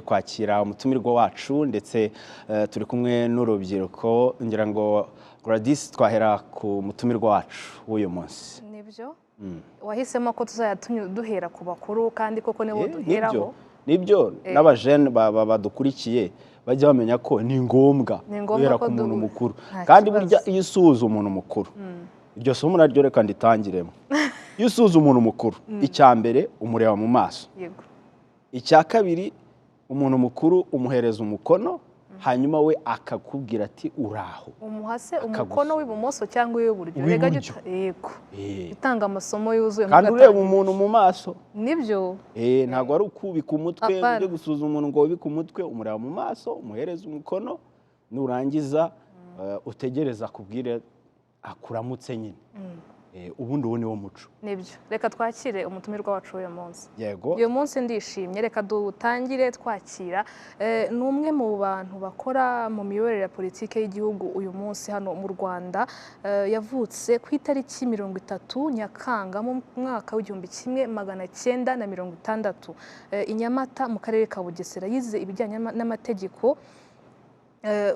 kwakira umutumirwa wacu ndetse turi kumwe n'urubyiruko ngira ngo Gladys twahera ku mutumirwa wacu w'uyu munsi. Nibyo wahisemo ko tuzaya duhera ku bakuru kandi koko nibo duheraho. Nibyo n'abajene badukurikiye bajya bamenya ko ni ngombwa guhera ku muntu mukuru kandi burya iyo usuhuza umuntu mukuru iryo somo naryo reka nditangiremo. Iyo usuhuza umuntu mukuru icya mbere umureba mu maso, icya kabiri umuntu mukuru umuhereza umukono hanyuma we akakubwira ati uraho. Umuhase umukono w'ibumoso cyangwa w'iburyo. Rega yego. Itanga amasomo yuzuye kandi ureba umuntu mu maso. Nibyo. Ntago ari ukubika umutwe uje gusuzuma umuntu ngo ubike umutwe, umureba mu maso, umuhereza umukono, nurangiza utegereza kubwire akuramutse nyine. Ubundi uwo ni wo muco. Nibyo. Reka twakire umutumirwa wacu uyu munsi. Yego. Uyu munsi ndishimye, reka dutangire twakira n'umwe mu bantu bakora mu miyoborere ya politike y'igihugu uyu munsi hano mu Rwanda. Yavutse ku itariki 30 Nyakanga mu mwaka w'1960 i Nyamata mu karere ka Bugesera. Yize ibijyanye n'amategeko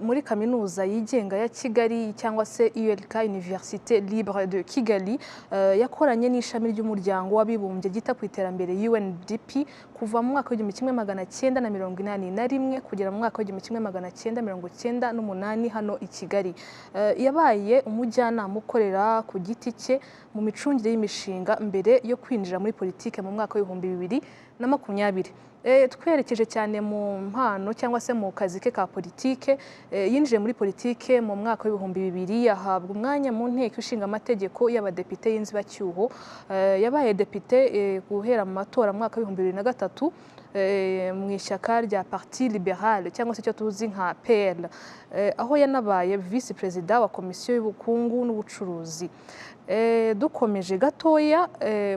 muri kaminuza yigenga ya Kigali cyangwa se ULK Université Libre de Kigali. Yakoranye n'ishami ry'umuryango w'abibumbye gita ku iterambere UNDP kuva mu mwaka w'1981 kugera mu mwaka w'1998 hano i Kigali. Yabaye umujyanama ukorera ku giti cye mu micungire y'imishinga mbere yo kwinjira muri politike mu mwaka w'2020. Twerekeje cyane mu mpano cyangwa se mu kazi ke ka politike. Yinjiye muri politike mu mwaka w'2000, yahabwa umwanya mu nteko ishinga amategeko y'abadepite y'inzibacyuho. Yabaye depite guhera mu matora mu mwaka w'2003 mu ishyaka rya Parti Libéral cyangwa se cyo tuzi nka PL, aho yanabaye vice perezida wa komisiyo y'ubukungu n'ubucuruzi. Dukomeje gatoya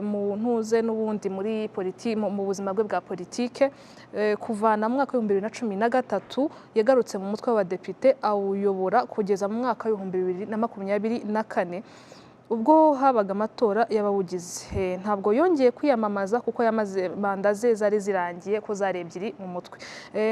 mu ntuze n'ubundi muri politiki mu buzima bwe bwa politike, kuvana mu mwaka w'2013 yagarutse mu mutwe w'abadepite awuyobora kugeza mu mwaka w'2024 ubwo habaga amatora y'abawugize. Ntabwo yongeye kwiyamamaza kuko yamaze manda ze zari zirangiye ko zari ebyiri mu mutwe.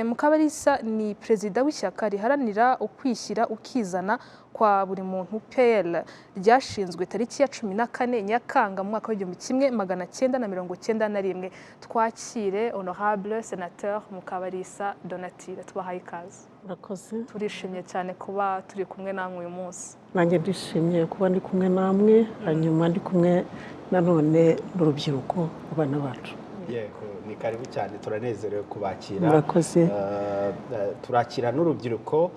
Mukabalisa ni perezida w'ishyaka riharanira ukwishyira ukizana kwa buri muntu PL, ryashinzwe tariki ya 14 Nyakanga mu mwaka w'1991. Twakire honorable sénateur Mukabalisa Donatille, tubahaye ikaze. Murakoze. Turishimye cyane kuba turi kumwe namwe uyu munsi. Nanjye ndishimye kuba ndi kumwe namwe, hanyuma ndi kumwe nanone n'urubyiruko abana bacu. Yego, ni karibu cyane, turanezerewe kubakira. Murakoze. Turakira n'urubyiruko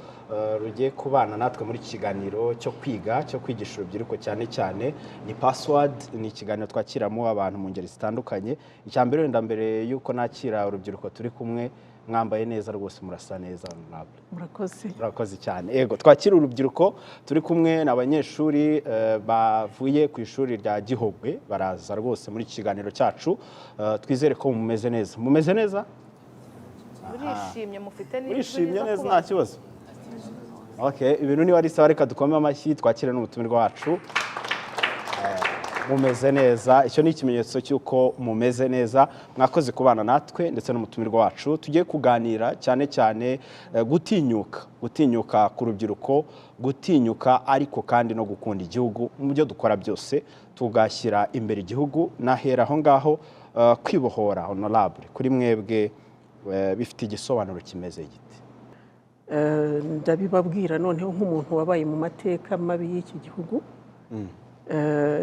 rugiye kubana natwe muri kiganiro cyo kwigisha urubyiruko cyane cyane. Ni Password, ni ikiganiro twakiramo abantu mu ngeri zitandukanye. Icyambere wenda mbere yuko nakira urubyiruko turi kumwe, mwambaye neza rwose, murasa neza honorable. Murakoze cyane. Yego, twakira urubyiruko turi kumwe n'abanyeshuri bavuye ku ishuri rya Gihogwe, baraza rwose muri kiganiro cyacu. Twizere ko mumeze neza. Mumeze neza? Urishimye, mufite n'ijwi urishimye neza, nta kibazo. Okay, ibintu ni wari sawa, reka dukome amashyi twakire n'umutumirwa wacu. Mumeze neza, icyo ni ikimenyetso cy'uko mumeze neza. Mwakoze kubana natwe ndetse n'umutumirwa wacu. Tugiye kuganira cyane cyane gutinyuka ku rubyiruko, gutinyuka ariko kandi no gukunda igihugu. Mu byo dukora byose tugashyira imbere igihugu. Nahera aho ngaho, kwibohora honorable kuri mwebwe bifite igisobanuro kimeze gite? Ndabibabwira noneho nk'umuntu wabaye mu mateka mabi y'iki gihugu.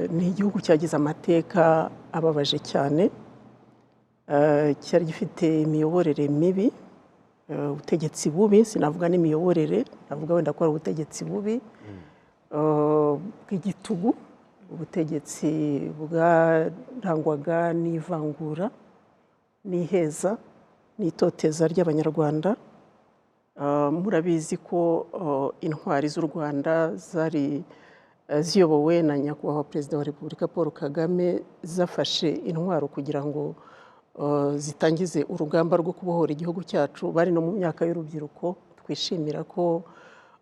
Ni igihugu cyagize amateka ababaje cyane, cyari gifite imiyoborere mibi, ubutegetsi bubi. Sinavuga n'imiyoborere, navuga wenda ko ari ubutegetsi bubi bw'igitugu, ubutegetsi bwarangwaga n'ivangura n'iheza n'itoteza ry'Abanyarwanda. Murabizi ko intwari z'u Rwanda zari ziyobowe na nyakubahwa perezida wa Repubulika Paul Kagame, zafashe intwaro kugira ngo zitangize urugamba rwo kubohora igihugu cyacu. Bari no mu myaka y'urubyiruko, twishimira ko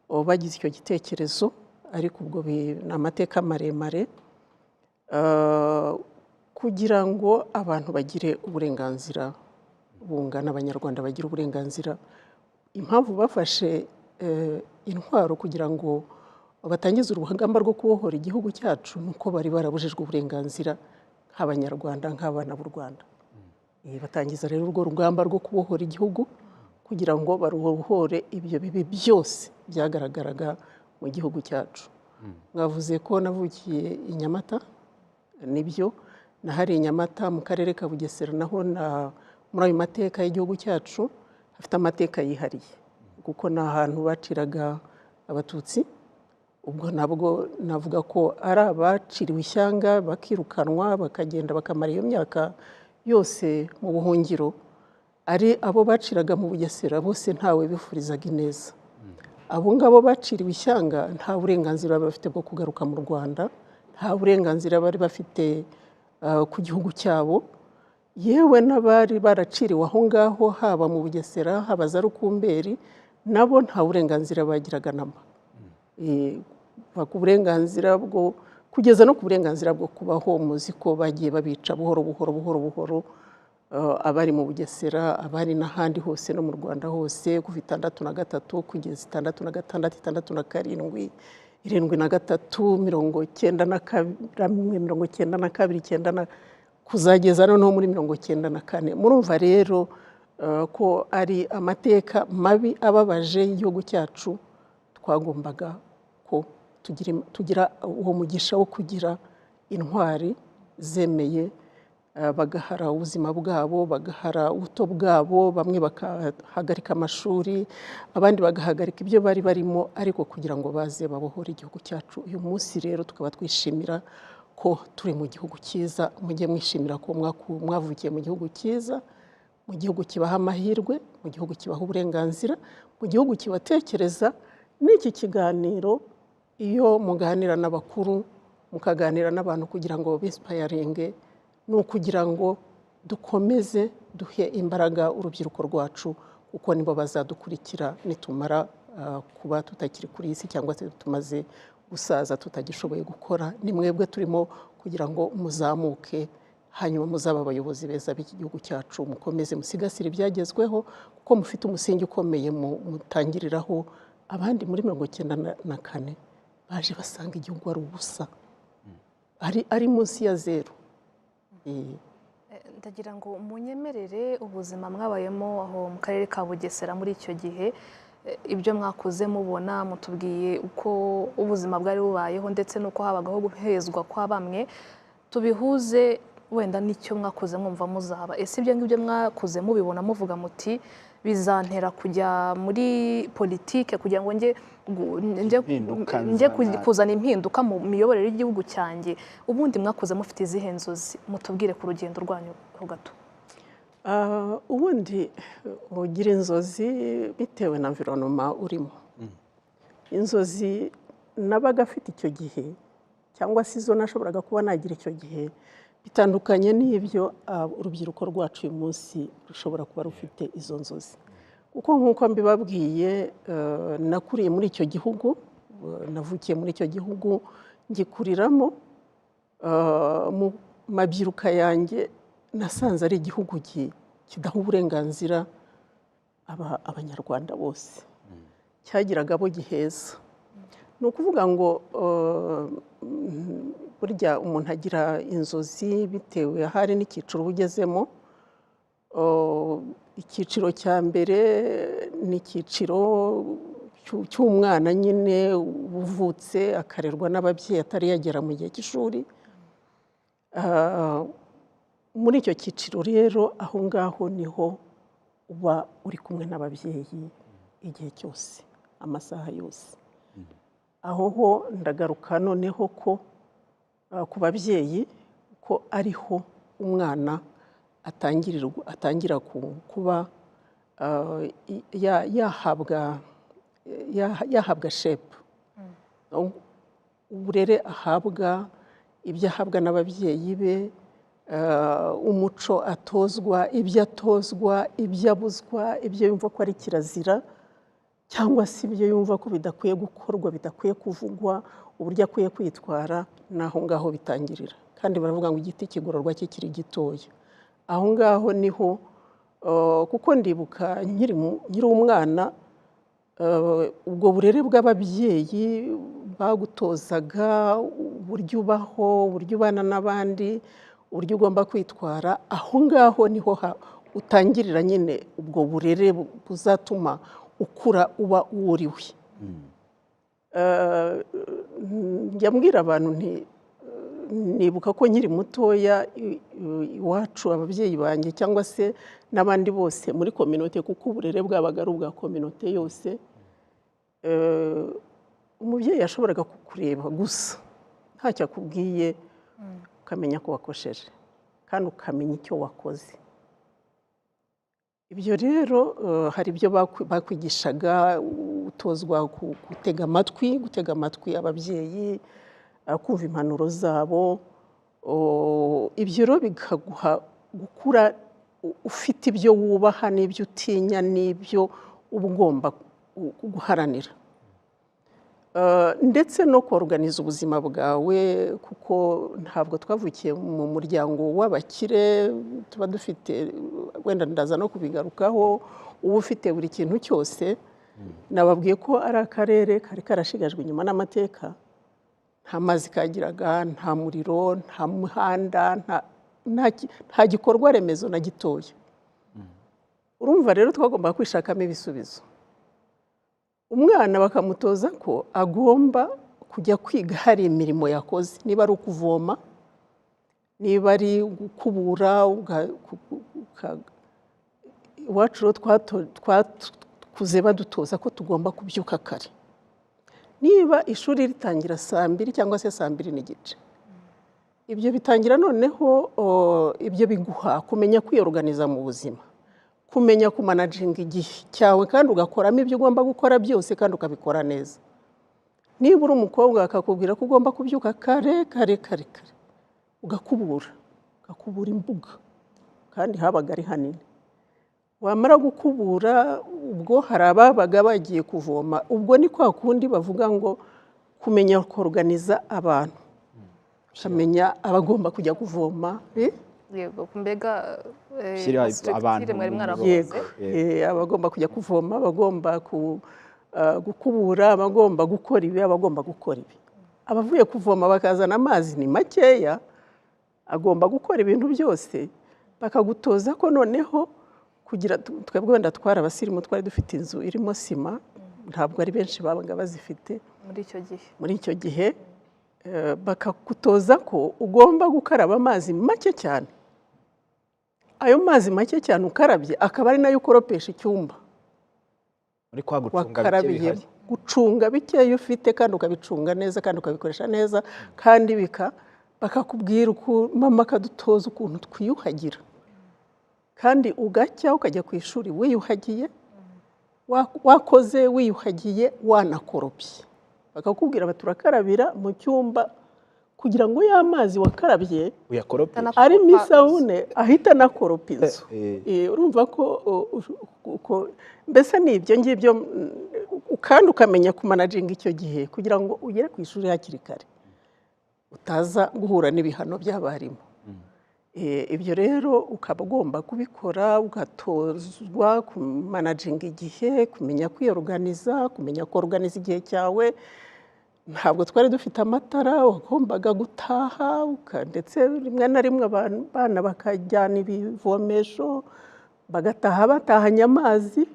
bagize icyo gitekerezo, ariko ubwo ni amateka maremare. Kugira ngo abantu bagire uburenganzira bunga n'abanyarwanda bagira uburenganzira. Impamvu bafashe intwaro kugira ngo batangize urugamba rwo kubohora igihugu cyacu nuko bari barabujijwe uburenganzira nk'abanyarwanda, nk'abana b'u Rwanda. Batangiza rero urwo rugamba rwo kubohora igihugu kugira ngo barubohore ibyo bibi byose byagaragaraga mu gihugu cyacu. Mwavuze ko navukiye i Nyamata, nibyo nahari i Nyamata mu karere ka Bugesera, naho muri ayo mateka y'igihugu cyacu hafite amateka yihariye kuko ni ahantu baciraga abatutsi. Ubwo nabwo navuga ko ari abaciriwe ishyanga bakirukanwa bakagenda bakamara iyo myaka yose mu buhungiro, ari abo baciraga mu Bugesera bose ntawe bifurizaga ineza. Abo ngabo baciriwe ishyanga nta burenganzira bari bafite bwo kugaruka mu Rwanda, nta burenganzira bari bafite ku gihugu cyabo. Yewe n'abari baraciriwe aho ngaho haba mu Bugesera haba za Rukumberi, nabo nta burenganzira bagiraga namba. Ku burenganzira bwo kugeza no ku burenganzira bwo kubaho, muzi ko bagiye babica buhoro buhoro abari mu Bugesera, abari n'ahandi hose no mu Rwanda hose, kuva 63 kugeza 66, 67, 73, 92, kuzageza noneho muri 94. Murumva rero ko ari amateka mabi ababaje y'igihugu cyacu. Twagombaga ko tugira uwo mugisha wo kugira intwari zemeye, bagahara ubuzima bwabo, bagahara ubuto bwabo, bamwe bakahagarika amashuri, abandi bagahagarika ibyo bari barimo, ariko kugira ngo baze babohore igihugu cyacu. Uyu munsi rero tukaba twishimira ko turi mu gihugu cyiza. Mujye mwishimira ko mwavukiye mu gihugu cyiza, mu gihugu kibaha amahirwe, mu gihugu kibaha uburenganzira, mu gihugu kibatekereza. N'iki kiganiro iyo muganira n'abakuru, mukaganira n'abantu kugira ngo b'inspiringe, ni ukugira ngo dukomeze duhe imbaraga urubyiruko rwacu, kuko nibo bazadukurikira nitumara kuba tutakiri kuri isi, cyangwa se tumaze gusaza tutagishoboye gukora. Ni mwebwe turimo kugira ngo muzamuke, hanyuma muzaba abayobozi beza b'iki gihugu cyacu. Mukomeze musigasire ibyagezweho, kuko mufite umusingi ukomeye mutangiriraho. Abandi muri 94 baje basanga igihugu ari ubusa, ari munsi ya zero. Ndagira ngo munyemerere ubuzima mwabayemo aho mu karere ka Bugesera muri icyo gihe, ibyo mwakoze mubona, mutubwiye uko ubuzima bwari bubayeho ndetse n'uko habagaho guhezwa kwa bamwe. Tubihuze wenda n'icyo mwakoze mwumva muzaba. Ese ibyo ngibyo mwakoze mubibona muvuga muti bizantera kujya muri politike kugira ngo njye kuzana impinduka mu miyoborere y'igihugu cyanjye? Ubundi mwakoze mufite izihe nzozi? Mutubwire ku rugendo rwanyu ho gato. Ubundi ugira inzozi bitewe na environment urimo. Inzozi nabaga afite icyo gihe, cyangwa se izo nashoboraga kuba nagira icyo gihe, bitandukanye n'ibyo urubyiruko rwacu uyu munsi rushobora kuba rufite izo nzozi. Kuko nk'uko mbibabwiye, nakuriye muri icyo gihugu, navukiye muri icyo gihugu, ngikuriramo. Mu mabyiruka yanjye nasanze ari igihugu kidaha uburenganzira abanyarwanda bose, cyagiraga abo giheza. Ni ukuvuga ngo burya umuntu agira inzozi bitewe ahari n'icyiciro ugezemo. Icyiciro cya mbere ni icyiciro cy'umwana nyine uvutse akarerwa n'ababyeyi atari yagera mu gihe cy'ishuri. Muri icyo cyiciro rero aho ngaho niho uba uri kumwe n'ababyeyi igihe cyose, amasaha yose. Aho ho ndagaruka noneho ko ku babyeyi ko ariho umwana atangira kuba yahabwa shepu, uburere ahabwa, ibyo ahabwa n'ababyeyi be, umuco atozwa, ibyo atozwa, ibyo abuzwa, ibyo yumva ko ari kirazira, cyangwa se ibyo yumva ko bidakwiye gukorwa, bidakwiye kuvugwa, uburyo akwiye kwitwara, n'aho ngaho bitangirira. Kandi baravuga ngo igiti kigororwa kikiri gitoya. Aho ngaho niho kuko ndibuka nkiri umwana ubwo burere bw'ababyeyi bagutozaga uburyo ubaho, uburyo ubana n'abandi, uburyo ugomba kwitwara. Aho ngaho niho utangirira nyine ubwo burere buzatuma ukura uba uwo uriwe. Njya mbwira abantu nibuka ko nkiri mutoya iwacu ababyeyi banjye cyangwa se n'abandi bose muri kominote, kuko uburere bwabaga ari ubwa kominote yose, umubyeyi yashoboraga kukureba gusa ntacyo akubwiye, ukamenya ko wakosheje kandi ukamenya icyo wakoze. Ibyo rero hari ibyo bakwigishaga, utozwa gutega amatwi ababyeyi, kumva impanuro zabo. Ibyo rero bikaguha gukura ufite ibyo wubaha n'ibyo utinya n'ibyo uba ugomba guharanira, ndetse no kuorganiza ubuzima bwawe, kuko ntabwo twavukiye mu muryango w'abakire tuba dufite, wenda ndaza no kubigarukaho, uba ufite buri kintu cyose. Nababwiye ko ari akarere kari karashigajwe inyuma n'amateka, nta mazi kagiraga, nta muriro, nta muhanda, nta gikorwa remezo na gitoya. Urumva rero twagomba kwishakamo ibisubizo. Umwana bakamutoza ko agomba kujya kwiga hari imirimo yakoze, niba ari ukuvoma, niba ari gukubura. Iwacu rero twakuze badutoza ko tugomba kubyuka kare. Niba ishuri ritangira saa 2 cyangwa se saa 2:15, ibyo bitangira noneho ibyo biguha kumenya kwiyorganiza mu buzima, kumenya kumanaginga igihe cyawe kandi ugakoramo ibyo ugomba gukora byose kandi ukabikora neza. Niba uri umukobwa akakubwira ko ugomba kubyuka kare, ugakubura imbuga kandi habaga ari hanini. Wamara gukubura, ubwo hari ababaga bagiye kuvoma, ubwo ni kwa kundi bavuga ngo kumenya kuorganiza abantu, ukamenya abagomba kujya kuvoma. Yego, mbega abantu mwari mwaravuze. Abagomba kujya kuvoma, abagomba gukubura, abagomba gukora ibi, abagomba gukora ibi. Abavuye kuvoma bakazana amazi ni makeya, agomba gukora ibintu byose. Bakagutoza ko noneho kugira, twebwe wenda twari abasirimu, twari dufite inzu irimo sima, ntabwo ari benshi babaga bazifite muri icyo gihe. Bakagutoza ko ugomba gukaraba amazi make cyane. Ayo mazi make cyane ukarabye akaba ari nayo ukoropesha icyumba wakarabiyemo. Gucunga bikeya ufite kandi ukabicunga neza kandi ukabikoresha neza, kandi bakakubwira mama akadutoza ukuntu twiyuhagira, kandi ugacya ukajya ku ishuri wiyuhagiye, wakoze wiyuhagiye, wanakoropye. Bakakubwira baturakarabira mu cyumba kugira ngo ya mazi wakarabye arimo isabune ahita anakoropa inzu. Urumva ko mbese ni ibyo ngibyo, kandi ukamenya kumanaginga icyo gihe kugira ngo ugere ku ishuri hakiri kare, utaza guhura n'ibihano by'abarimu. Ibyo rero ukaba ugomba kubikora, ugatozwa kumanaginga igihe, kumenya kwiyorganiza, kumenya kuorganiza igihe cyawe. Ntabwo twari dufite amatara, wagombaga gutaha, ndetse rimwe na rimwe abana bakajyana ibivomesho, bagataha batahanye amazi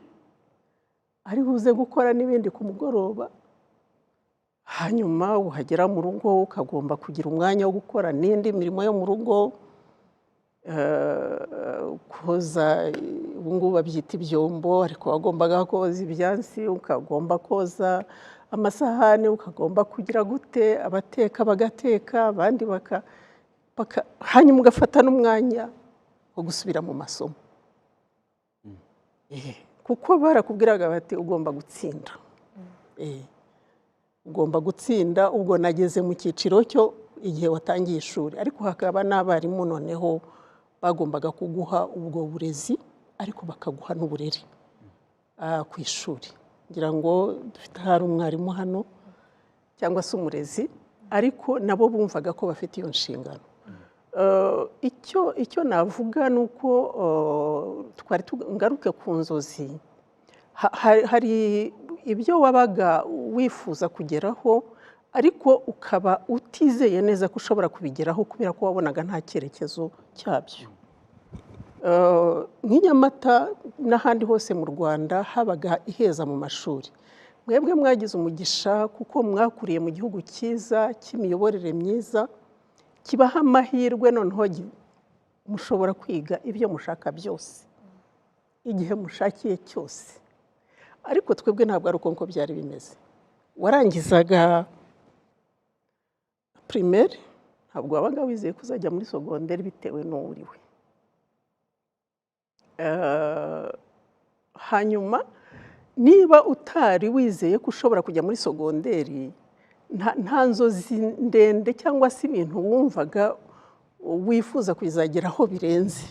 ari buze gukora n'ibindi ku mugoroba. Hanyuma uhagera mu rugo ukagomba kugira umwanya wo gukora n'indi mirimo yo mu rugo, koza, ubu ngubu babyita ibyombo, ariko wagombaga koza ibyansi, ukagomba koza amasahani, ukagomba kugira gute, abateka bagateka, abandi hanyuma ugafata n'umwanya wo gusubira mu masomo. Kuko barakubwiraga bati ugomba gutsinda. Ugomba gutsinda. Ubwo nageze mu cyiciro cyo igihe watangiye ishuri, ariko hakaba n'abarimu noneho bagombaga kuguha ubwo burezi, ariko bakaguha n'uburere ku ishuri. Ngira ngo dufite hari umwarimu hano cyangwa se umurezi, ariko nabo bumvaga ko bafite iyo nshingano. icyo navuga ni uko twari ngaruke ku nzozi hari ibyo wabaga wifuza kugeraho ariko ukaba utizeye neza ko ushobora kubigeraho kubera ko wabonaga nta cyerekezo cyabyo. Nk'i Nyamata n'ahandi hose mu Rwanda habaga iheza mu mashuri. Mwebwe mwagize umugisha kuko mwakuriye mu gihugu cyiza cy'imiyoborere myiza, kibaha amahirwe noneho mushobora kwiga ibyo mushaka byose igihe mushakiye cyose. Ariko twebwe ntabwo ari uko byari bimeze. Warangizaga primaire, ntabwo wabaga wizeye kuzajya muri secondaire bitewe n'uriwe. Hanyuma niba utari wizeye ko ushobora kujya muri secondaire, nta nzozi ndende cyangwa se ibintu wumvaga wifuza kuzageraho birenze.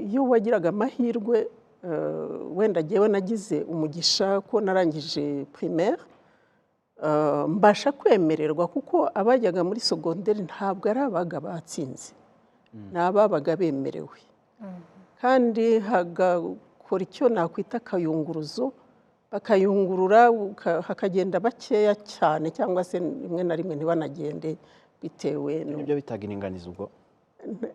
Iyo wagiraga amahirwe, wenda jyewe nagize umugisha ko narangije primaire, mbasha kwemererwa kuko abajyaga muri secondaire ntabwo ari abaga batsinze, ni ababaga bemerewe. Kandi hagakora icyo nakwita akayunguruzo, bakayungurura hakagenda bakeya cyane cyangwa se rimwe na rimwe ntibanagende bitewe n'ibyo bitaga iringaniza. Ubwo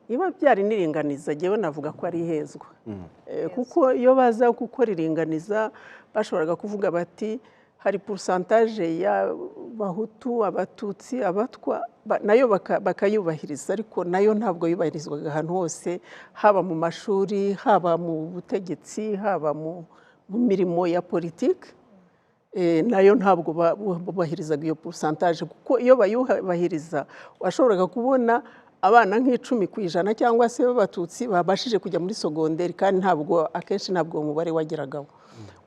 iba byari n'iringaniza, jyewe navuga ko ari ihezwa. Kuko iyo baza gukora iringaniza bashoboraga kuvuga bati hari pourcentage y'abahutu, abatutsi, abatwa, nayo bakayubahiriza, ariko nayo ntabwo yubahirizwaga ahantu hose, haba mu mashuri, haba mu butegetsi, haba mu mirimo ya politiki. Nayo ntabwo bubahirizaga iyo pourcentage, kuko iyo bayubahiriza washoboraga kubona abana nk'10% cyangwa se b'abatutsi babashije kujya muri secondaire, kandi akenshi ntabwo uwo mubare wageragaho.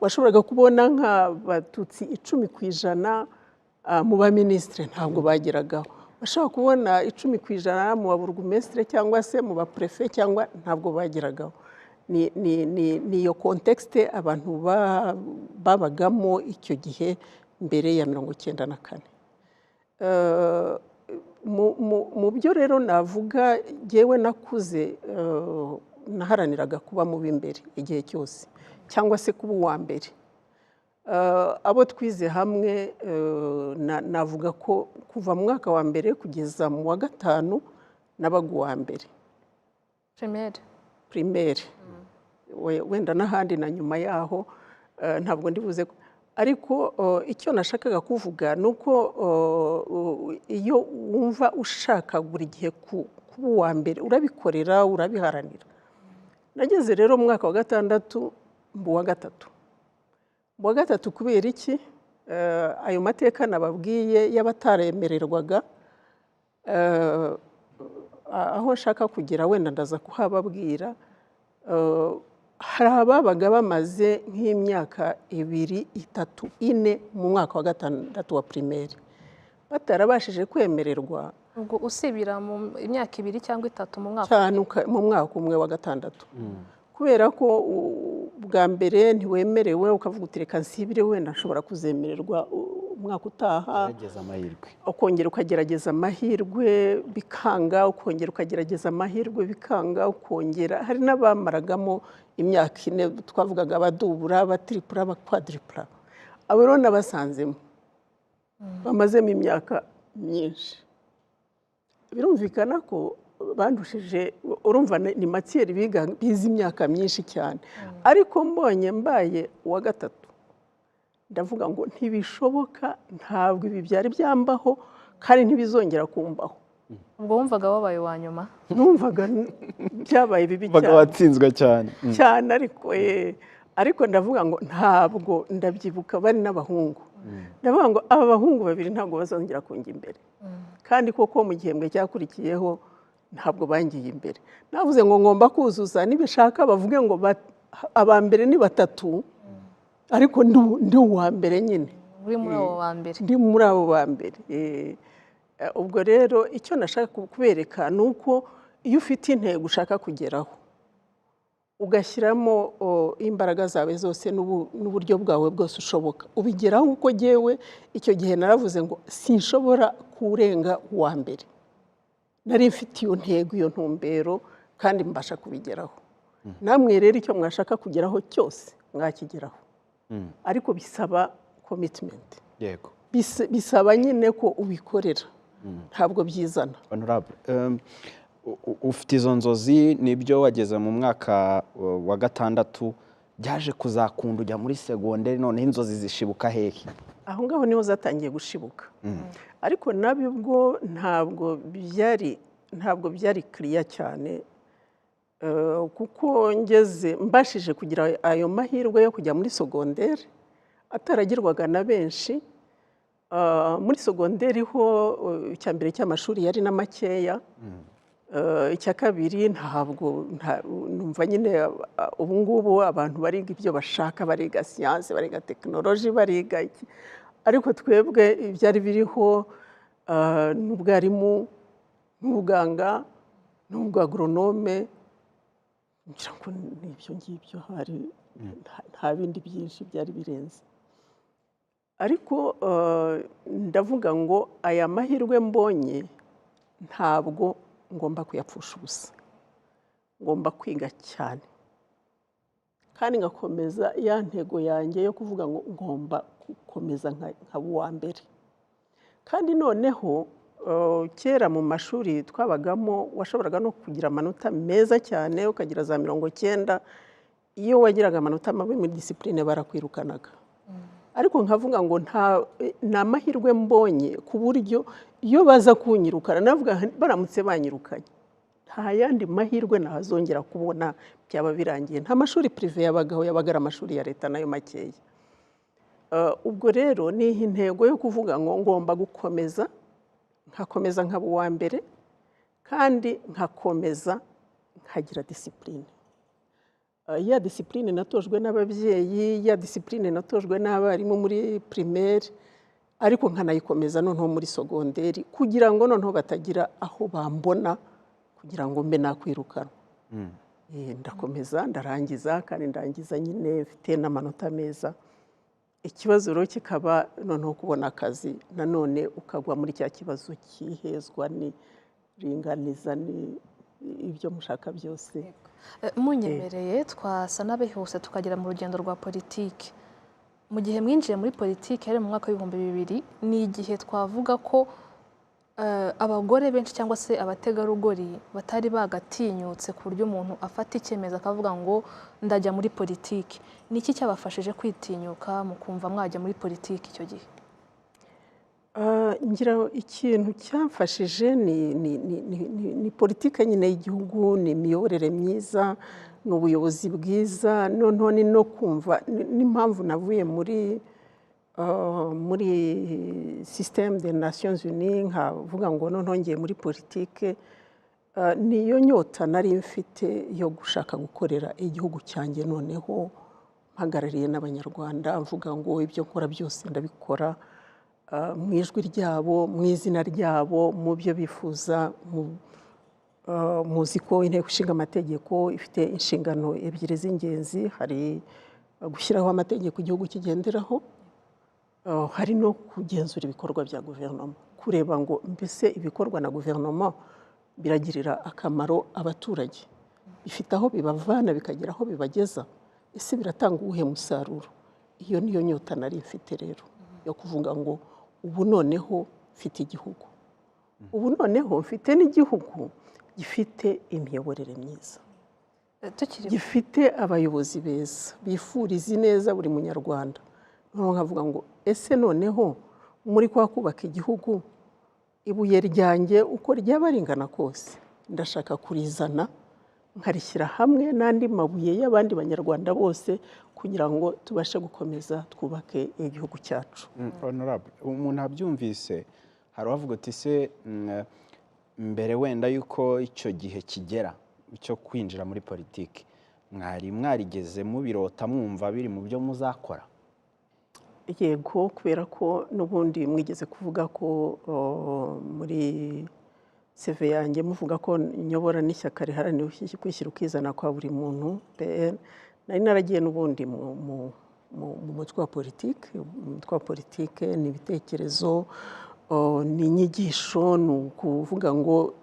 Washoboraga kubona nk'abatutsi 10% mu baminisitiri, ntabwo bageragaho. Washobora kubona 10% mu baburugumesitiri cyangwa se mu baprefe, cyangwa ntabwo bageragaho. Ni iyo contexte abantu babagamo icyo gihe mbere ya 1994. Mu byo rero navuga, jyewe nakuze naharaniraga kuba mu b'imbere igihe cyose, cyangwa se kuba uwa mbere. Abo twize hamwe navuga ko kuva mu mwaka wa mbere kugeza mu wa gatanu nabaga uwa mbere. Primaire. Wenda n'ahandi na nyuma yaho ntabwo ndibuze. Ariko icyo nashakaga kuvuga ni uko iyo wumva ushaka buri gihe kuba uwa mbere urabikorera, urabiharanira. Nageze rero mu mwaka wa gatandatu mba uwa gatatu. Mu wa gatatu kubera iki? Ayo mateka nababwiye y'abataremererwaga, aho nshaka kugera wenda ndaza kuhababwira. Hari ababaga bamaze nk'imyaka 2, 3, 4 mu mwaka wa gatandatu wa primaire batarabashije kwemererwa. Ubwo usibira mu imyaka 2 cyangwa 3 mu mwaka? Cyane mu mwaka umwe wa gatandatu. Kubera ko bwa mbere ntiwemerewe, ukavuga uti reka nsibire, wenda nshobora kuzemererwa umwaka utaha. Ukongera ukagerageza amahirwe bikanga, ukongera ukagerageza amahirwe bikanga, ukongera. Hari n'abamaragamo imyaka 4, twavugaga abadubura, abatripura, abakwadripura. Abo rero nabasanzemo bamazemo imyaka myinshi. Birumvikana ko bandushije, urumva ni matière bize imyaka myinshi cyane. Ariko mbonye mbaye uwa gatatu, ndavuga ngo ntibishoboka, ntabwo ibi byari byambaho kandi ntibizongera kumbaho. Ubwo wumvaga wabaye wa nyuma? Numvaga byabaye bibi cyane. Watsinzwe cyane. Cyane ariko ndavuga ngo ntabwo, ndabyibuka bari n'abahungu. Ndavuga ngo aba bahungu babiri ntabwo bazongera kunjya imbere. Kandi koko mu gihembwe cyakurikiyeho ntabwo bangiye imbere. Navuze ngo ngomba kuzuza, nibishaka bavuge ngo aba mbere ni 3, ariko ndi uwa mbere nyine. Uri muri abo wa mbere? Ndi muri abo ba mbere. Ubwo rero icyo nashaka kubereka ni uko iyo ufite intego ushaka kugeraho, ugashyiramo imbaraga zawe zose n'uburyo bwawe bwose ushoboka, ubigeraho. Uko jyewe icyo gihe naravuze ngo sinshobora kurenga uwa mbere, nari mfite iyo ntego iyo ntumbero kandi mbasha kubigeraho. Namwe rero icyo mwashaka kugeraho cyose mwakigeraho, ariko bisaba commitment, yego bisaba nyine ko ubikorera, ntabwo byizana. Honorable, ufite izo nzozi, nibyo wageze mu mwaka wa 6 byaje kuzakunda ujya muri segonderi, none inzozi zishibuka hehe? Aho ngaho niho zatangiye gushibuka, ariko nabwo ntabwo byari clear cyane, kuko mbashije kugira ayo mahirwe yo kujya muri segonderi ataragirwaga na benshi. Muri segonderi ho icya mbere cy'amashuri yari na makeya, icya kabiri ntabwo numva nyine ubu ngubu abantu bariga ibyo bashaka, bariga siyanse, bariga tekinoloji, bariga iki, ariko twebwe ibyari biriho n'ubwarimu n'ubuganga n'ubwagoronome, ngira ngo n'ibyo ngibyo hari, nta bindi byinshi byari birenze. Ariko ndavuga ngo aya mahirwe mbonye ntabwo ngomba kuyapfusha ubusa, ngomba kwiga cyane kandi ngakomeza ya ntego yanjye yo kuvuga ngo ngomba gukomeza nkaba uwa mbere. Kandi noneho kera mu mashuri twabagamo washoboraga no kugira amanota meza cyane ukagira za 90, iyo wagiraga amanota mabi muri discipline barakwirukanaga. Ariko nkavuga ngo nta mahirwe mbonye ku buryo iyo baza kunyirukana navuga baramutse banyirukanye nta yandi mahirwe nahazongera kubona, byaba birangiye. Nta mashuri privé yabagaho, yabaga ari amashuri ya leta nayo makeya. Ubwo rero ni intego yo kuvuga ngo ngomba gukomeza, nkakomeza nkaba uwa mbere kandi nkakomeza nkagira discipline. Ya discipline natojwe n'ababyeyi, ya discipline natojwe n'abarimu muri primaire, ariko nkanayikomeza noneho muri segonderi kugira ngo noneho batagira aho bambona kugira ngo mbe nakwirukanwa. Ndakomeza ndarangiza kandi ndangiza nyine mfite n'amanota meza. Ikibazo rero kikaba noneho kubona akazi, nanone ukagwa muri cya kibazo cyihezwa ni ringaniza ni ibyo mushaka byose. Munyemereye twasa n'abihuse tukagera mu rugendo rwa politiki. Mu gihe mwinjiye muri politiki yari mu mwaka w'2000, ni igihe twavuga ko abagore benshi cyangwa se abategarugori batari bagatinyutse ku buryo umuntu afata icyemezo akavuga ngo ndajya muri politiki. Ni iki cyabafashije kwitinyuka mu kumva mwajya muri politiki icyo gihe? Ngira ikintu cyamfashije ni politiki nyine y'igihugu, ni imiyoborere myiza, ni ubuyobozi bwiza, noneho ni no kumva n'impamvu navuye muri système des Nations Unies nkavuga ngo noneho ngiye muri politiki. Niyo nyota nari mfite yo gushaka gukorera igihugu cyanjye, noneho mpagarariye n'abanyarwanda mvuga ngo ibyo nkora byose ndabikora mu ijwi ryabo, mu izina ryabo, mu byo bifuza. Muzi ko inteko ishinga amategeko ifite inshingano ebyiri z'ingenzi, hari gushyiraho amategeko igihugu kigenderaho, hari no kugenzura ibikorwa bya guverinoma, kureba ngo mbese ibikorwa na guverinoma biragirira akamaro abaturage, bifite aho bibavana bikagera aho bibageza, ese biratanga uwuhe musaruro. Iyo niyo nyota nari mfite rero yo kuvuga ngo ubu noneho mfite igihugu, ubu noneho mfite n'igihugu gifite imiyoborere myiza, gifite abayobozi beza bifuriza neza buri munyarwanda. Noneho nkavuga ngo ese noneho muri kwa kubaka igihugu, ibuye ryanjye uko ryaba ringana kose ndashaka kurizana nkarishyira hamwe n'andi mabuye y'abandi banyarwanda bose kugira ngo tubashe gukomeza twubake igihugu cyacu. Honorable, umuntu abyumvise hari abavuga ati se mbere wenda yuko icyo gihe kigera cyo kwinjira muri politiki mwarigeze mubirota mwumva biri mu byo muzakora? Yego, kubera ko n'ubundi mwigeze kuvuga ko muri CV yanjye muvuga ko nyobora n'ishyaka riharanira kwishyira ukizana kwa buri muntu PN. Nari naragiye n'ubundi mu mutwe wa politiki. Umutwe wa politiki ni ibitekerezo, ni inyigisho, ni ukuvuga ngo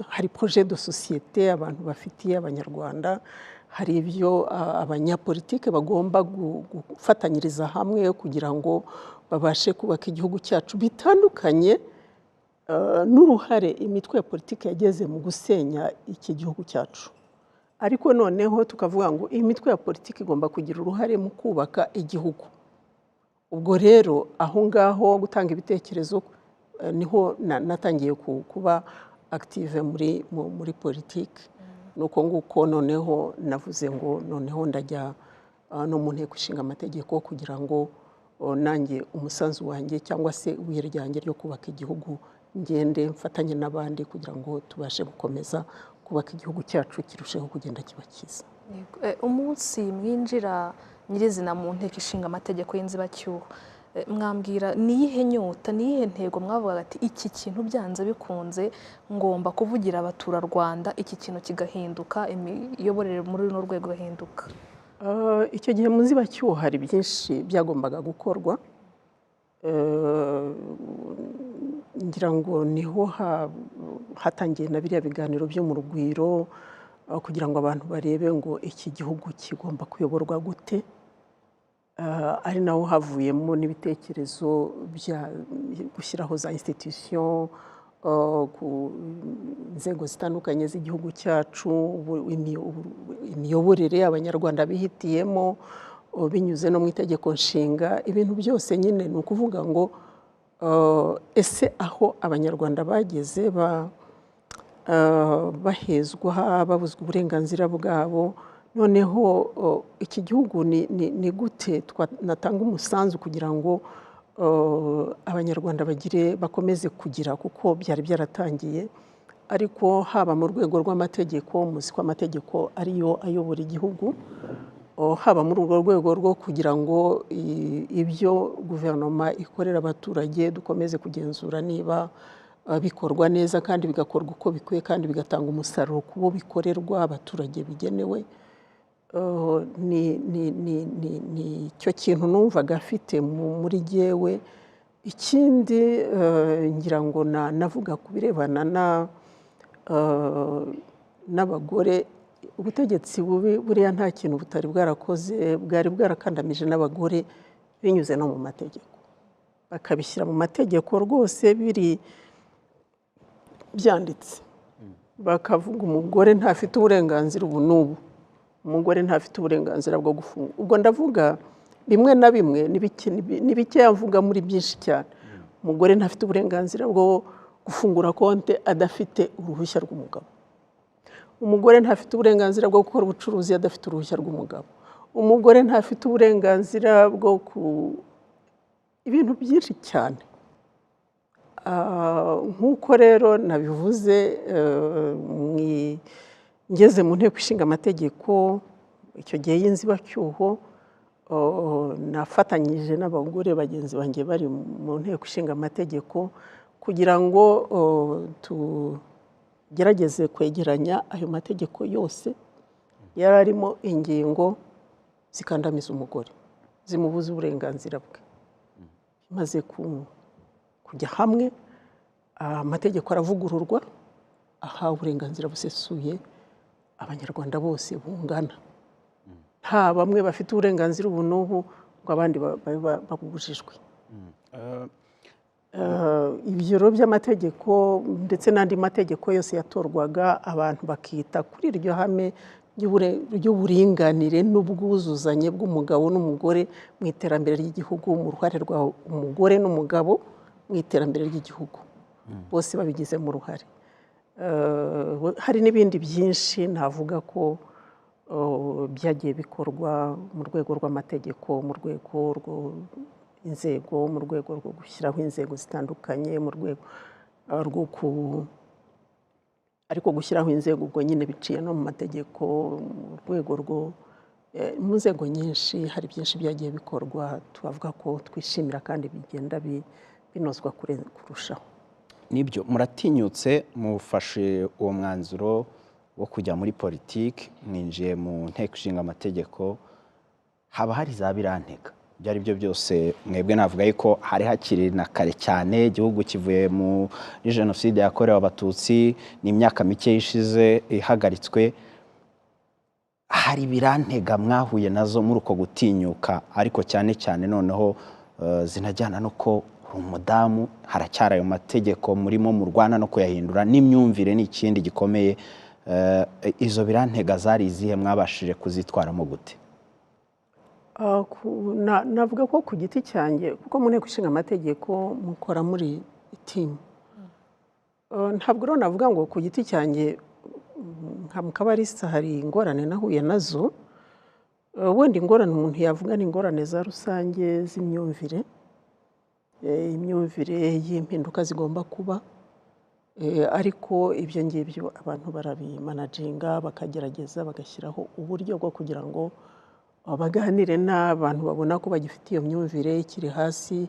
hari projet de société abantu bafitiye abanyarwanda, hari ibyo abanyapolitike bagomba gufatanyiriza hamwe kugira ngo babashe kubaka igihugu cyacu, bitandukanye n'uruhare imitwe ya politiki yageze mu gusenya iki gihugu cyacu. Ariko noneho tukavuga ngo iyi mitwe ya politiki igomba kugira uruhare mu kubaka igihugu. Ubwo rero aho ngaho gutanga ibitekerezo niho natangiye kuba active muri politiki. Nuko nguko noneho navuze ngo noneho ndajya no mu nteko ishinga amategeko kugira ngo nanjye umusanzu wanjye cyangwa se ibuye ryanjye ryo kubaka igihugu ngende mfatanye n'abandi kugira ngo tubashe gukomeza kubaka igihugu cyacu kirusheho kugenda kiba cyiza. Umunsi mwinjira nyirizina mu nteko ishinga amategeko y'inzibacyuho, mwambwira niyihe nyota, niyihe ntego mwavuga ati iki kintu byanze bikunze ngomba kuvugira abaturarwanda, iki kintu kigahinduka, imiyoborere muri runo rwego gahinduka? Icyo gihe mu nzibacyuho hari byinshi byagombaga gukorwa. Ngira ngo niho hatangiye na biriya biganiro byo mu rugwiro kugira ngo abantu barebe ngo iki gihugu kigomba kuyoborwa gute. Ari naho havuyemo n'ibitekerezo bya gushyiraho za institution ku nzego zitandukanye z'igihugu cyacu, imiyoborere abanyarwanda bihitiyemo binyuze no mu itegeko nshinga. Ibintu byose nyine ni ukuvuga ngo ese aho abanyarwanda bageze bahezwa, babuzwa uburenganzira bwabo, noneho iki gihugu ni gute natanga umusanzu kugira ngo abanyarwanda bakomeze kugira, kuko byari byaratangiye. Ariko haba mu rwego rw'amategeko, muzi ko amategeko ariyo ayobora igihugu, haba muri urwo rwego rwo kugira ngo ibyo guverinoma ikorera abaturage dukomeze kugenzura niba bikorwa neza kandi bigakorwa uko bikwiye kandi bigatanga umusaruro ku bo bikorerwa, abaturage bigenewe. Ni icyo kintu numvaga afite muri jyewe. Ikindi ngira ngo navuga ku birebana n'abagore, ubutegetsi bubi buriya nta kintu butari bwarakoze, bwari bwarakandamije n'abagore binyuze no mu mategeko, bakabishyira mu mategeko rwose biri byanditse, bakavuga umugore ntafite uburenganzira ubu n'ubu, umugore ntafite uburenganzira bwo gufunga. Ubwo ndavuga bimwe na bimwe ni bikeya mvuga muri byinshi cyane. Umugore ntafite uburenganzira bwo gufungura konti adafite uruhushya rw'umugabo. Umugore ntafite uburenganzira bwo gukora ubucuruzi adafite uruhushya rw'umugabo. Umugore ntafite uburenganzira bwo ibintu byinshi cyane. Nk'uko rero nabivuze, ngeze mu nteko ishinga amategeko icyo gihe y'inzibacyuho, nafatanyije n'abagore bagenzi banjye bari mu nteko ishinga amategeko kugira ngo tugerageze kwegeranya ayo mategeko yose yari arimo ingingo zikandamiza umugore, zimubuza uburenganzira bwe. Maze kujya hamwe, amategeko aravugururwa, aha uburenganzira busesuye abanyarwanda bose bungana, nta bamwe bafite uburenganzira ubu n'ubu ngo abandi babubujijwe. Ibiro by'amategeko ndetse n'andi mategeko yose yatorwaga, abantu bakita kuri iryo hame ry'uburinganire n'ubwuzuzanye bw'umugabo n'umugore mu iterambere ry'igihugu, mu ruhare rwa umugore n'umugabo mu iterambere ry'igihugu, bose babigizemo uruhare. Hari n'ibindi byinshi navuga ko byagiye bikorwa mu rwego rw'amategeko, mu rwego rw'inzego, mu rwego rwo gushyiraho inzego zitandukanye, mu rwego ariko gushyiraho inzego ubwo nyine biciye no mu mategeko, mu rwego mu nzego nyinshi hari byinshi byagiye bikorwa, tubavuga ko twishimira kandi bigenda binozwa kurushaho. Nibyo, muratinyutse mufashe uwo mwanzuro wo kujya muri politiki, mwinjiye mu nteko ishinga amategeko, haba hari za birantega ibyo ari byo byose mwebwe navuga yuko hari hakiri na kare cyane, igihugu kivuye muri jenoside yakorewe abatutsi, ni imyaka mike ishize ihagaritswe. Hari birantega mwahuye nazo muri uko gutinyuka, ariko cyane cyane noneho zinajyana no ko umudamu, haracyari ayo mategeko murimo mu Rwanda no kuyahindura, n'imyumvire ni ikindi gikomeye. Izo birantega zari izihe, mwabashije kuzitwaramo gute? navuga ko ku giti cyanjye, kuko mu nteko ishinga amategeko mukora muri timu, ntabwo rero navuga ngo ku giti cyanjye nka Mukabarisa hari ingorane nahuye nazo. Wenda ingorane umuntu yavuga ni ingorane za rusange z'imyumvire, imyumvire y'impinduka zigomba kuba, ariko ibyo ngibyo abantu barabimanaginga, bakagerageza bagashyiraho uburyo bwo kugira ngo baganire n'abantu babona ko bagifite iyo myumvire ikiri hasi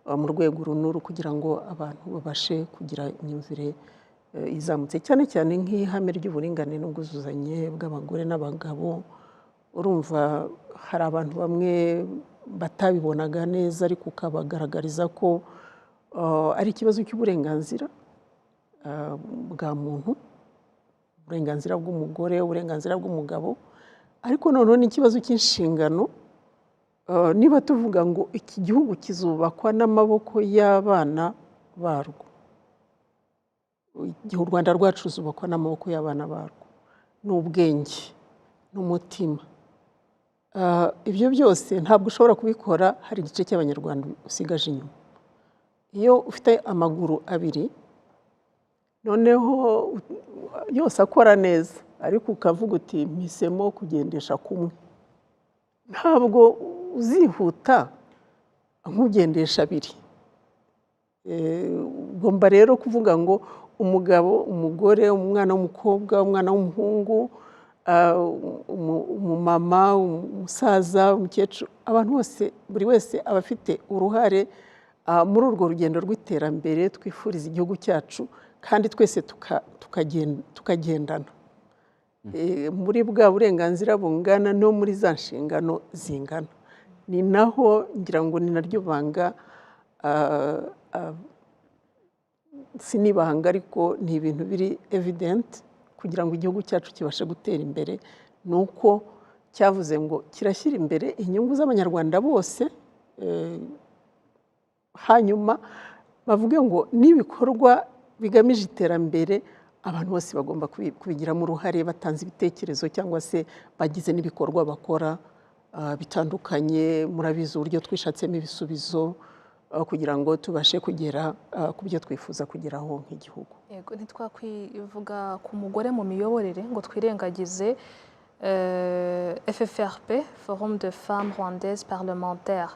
mu rwego runuru, kugira ngo abantu babashe kugira imyumvire izamutse, cyane cyane nk'ihame ry'uburinganire n'ubwuzuzanye bw'abagore n'abagabo. Urumva hari abantu bamwe batabibonaga neza, ariko ukabagaragariza ko ari ikibazo cy'uburenganzira bwa muntu, uburenganzira bw'umugore, uburenganzira bw'umugabo, ariko noneho n'ikibazo cy'inshingano. Niba tuvuga ngo iki gihugu kizubakwa n'amaboko y'abana barwo, igihe u Rwanda rwacu ruzubakwa n'amaboko y'abana barwo, n'ubwenge n'umutima, ibyo byose ntabwo ushobora kubikora hari igice cy'abanyarwanda usigaje inyuma. Iyo ufite amaguru abiri noneho yose akora neza, ariko ukavuga uti mpisemo kugendesha kumwe, ntabwo uzihuta nk'ugendesha abiri. Ugomba rero kuvuga ngo umugabo, umugore, umwana w'umukobwa, umwana w'umuhungu, umumama, umusaza, umukecuru, abantu bose, buri wese aba afite uruhare muri urwo rugendo rw'iterambere twifuriza igihugu cyacu, kandi twese tukagendana muri bwa burenganzira bungana no muri za nshingano zingana. Ni naho ngira ngo ni naryo banga, sinibanga ariko ni ibintu biri evident kugira ngo igihugu cyacu kibashe gutera imbere, nuko cyavuze ngo kirashyira imbere inyungu z'abanyarwanda bose, hanyuma bavuge ngo n'ibikorwa bigamije iterambere abantu bose bagomba kubigiramo uruhare, batanze ibitekerezo cyangwa se bagize n'ibikorwa bakora bitandukanye. Murabizi uburyo twishatsemo ibisubizo kugira ngo tubashe kugera ku byo twifuza kugeraho nk'igihugu. Yego, ntitwakwivuga ku mugore mu miyoborere ngo twirengagize FFRP, Forum de Femmes Rwandaises Parlementaires.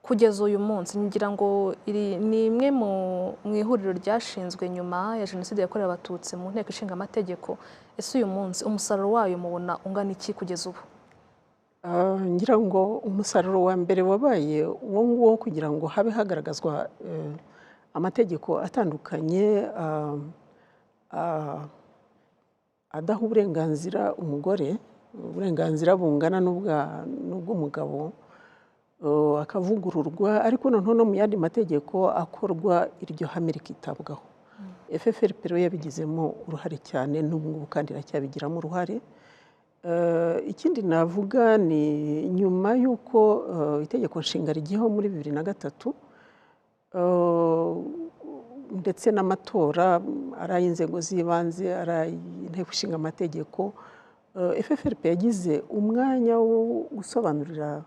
Kugeza uyu munsi ngira ngo ni imwe mu ihuriro ryashinzwe nyuma ya jenoside yakorewe abatutsi mu nteko ishinga amategeko. Ese uyu munsi umusaruro wayo mubona ungana iki kugeza ubu? Ngira ngo umusaruro wa mbere wabaye uwo nguwo, kugira ngo habe hagaragazwa amategeko atandukanye adaha uburenganzira umugore, uburenganzira bungana n'ubw'umugabo, akavugururwa, ariko noneho no mu yandi mategeko akorwa iryo hame rikitabwaho. FFRP rero yabigizemo uruhare cyane, n'ubu kandi iracyabigiramo uruhare. Ikindi navuga ni nyuma y'uko itegeko nshinga rigiyeho muri 2003, ndetse n'amatora ari ay'inzego z'ibanze, ari ay'inteko ishinga amategeko, FFRP yagize umwanya wo gusobanurira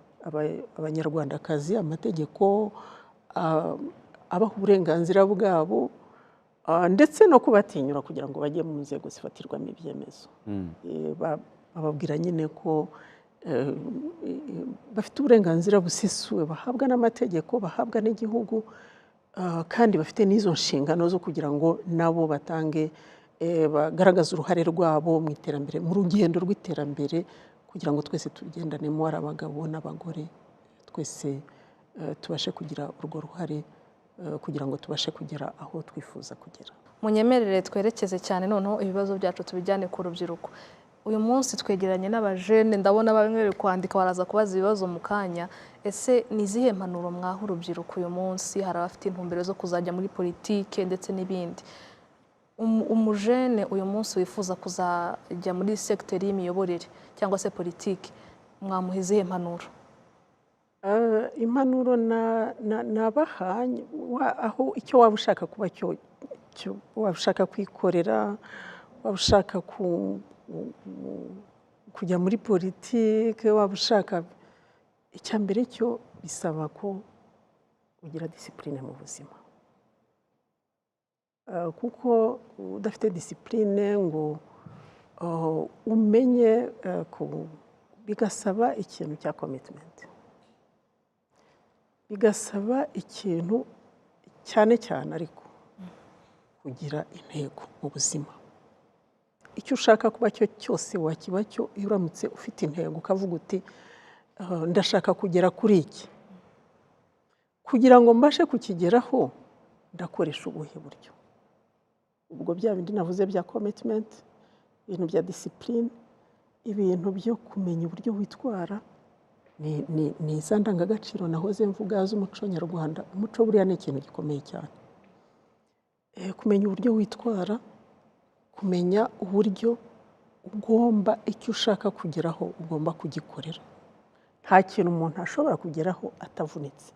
abanyarwandakazi amategeko, abaha uburenganzira bwabo, ndetse no kubatinyura kugira ngo bajye mu nzego zifatirwamo ibyemezo. Bababwira nyine ko bafite uburenganzira busesuye bahabwa n'amategeko, bahabwa n'igihugu, kandi bafite n'izo nshingano zo kugira ngo nabo batange, bagaragaze uruhare rwabo mu iterambere, mu rugendo rw'iterambere, kugira ngo twese tugendanemo, ari abagabo n'abagore, twese tubashe kugira urwo ruhare, kugira ngo tubashe kugera aho twifuza kugera. Munyemerere twerekeze cyane noneho ibibazo byacu tubijyane ku rubyiruko. uyu munsi twegeranye n'abajene ndabona bamwe bari kwandika baraza kubaza ibibazo mu kanya ese ni izihe mpanuro mwaha urubyiruko uyu munsi hari abafite intumbero zo kuzajya muri politike ndetse n'ibindi umujene uyu munsi wifuza kuzajya muri sekiteri y'imiyoborere cyangwa se politike mwamuha izihe mpanuro impanuro nabaha aho icyo waba ushaka kuba cyo waba ushaka kwikorera waba ushaka kujya muri politike waba ushaka icya mbere cyo bisaba ko ugira disipurine mu buzima kuko udafite disipurine ngo umenye bigasaba ikintu cya commitment bigasaba ikintu cyane cyane ariko kugira intego mu buzima icyo ushaka kuba cyo cyose wakiba cyo iyo uramutse ufite intego ukavuga uti ndashaka kugera kuri iki kugira ngo mbashe kukigeraho ndakoresha ubuhe buryo ubwo bya bindi navuze bya commitment ibintu bya discipline ibintu byo kumenya uburyo witwara ni za ndangagaciro nahoze mvuga z'umuco nyarwanda umuco buriya ni ikintu gikomeye cyane kumenya uburyo witwara kumenya uburyo ugomba icyo ushaka kugeraho ugomba kugikorera nta kintu umuntu ashobora kugeraho atavunitse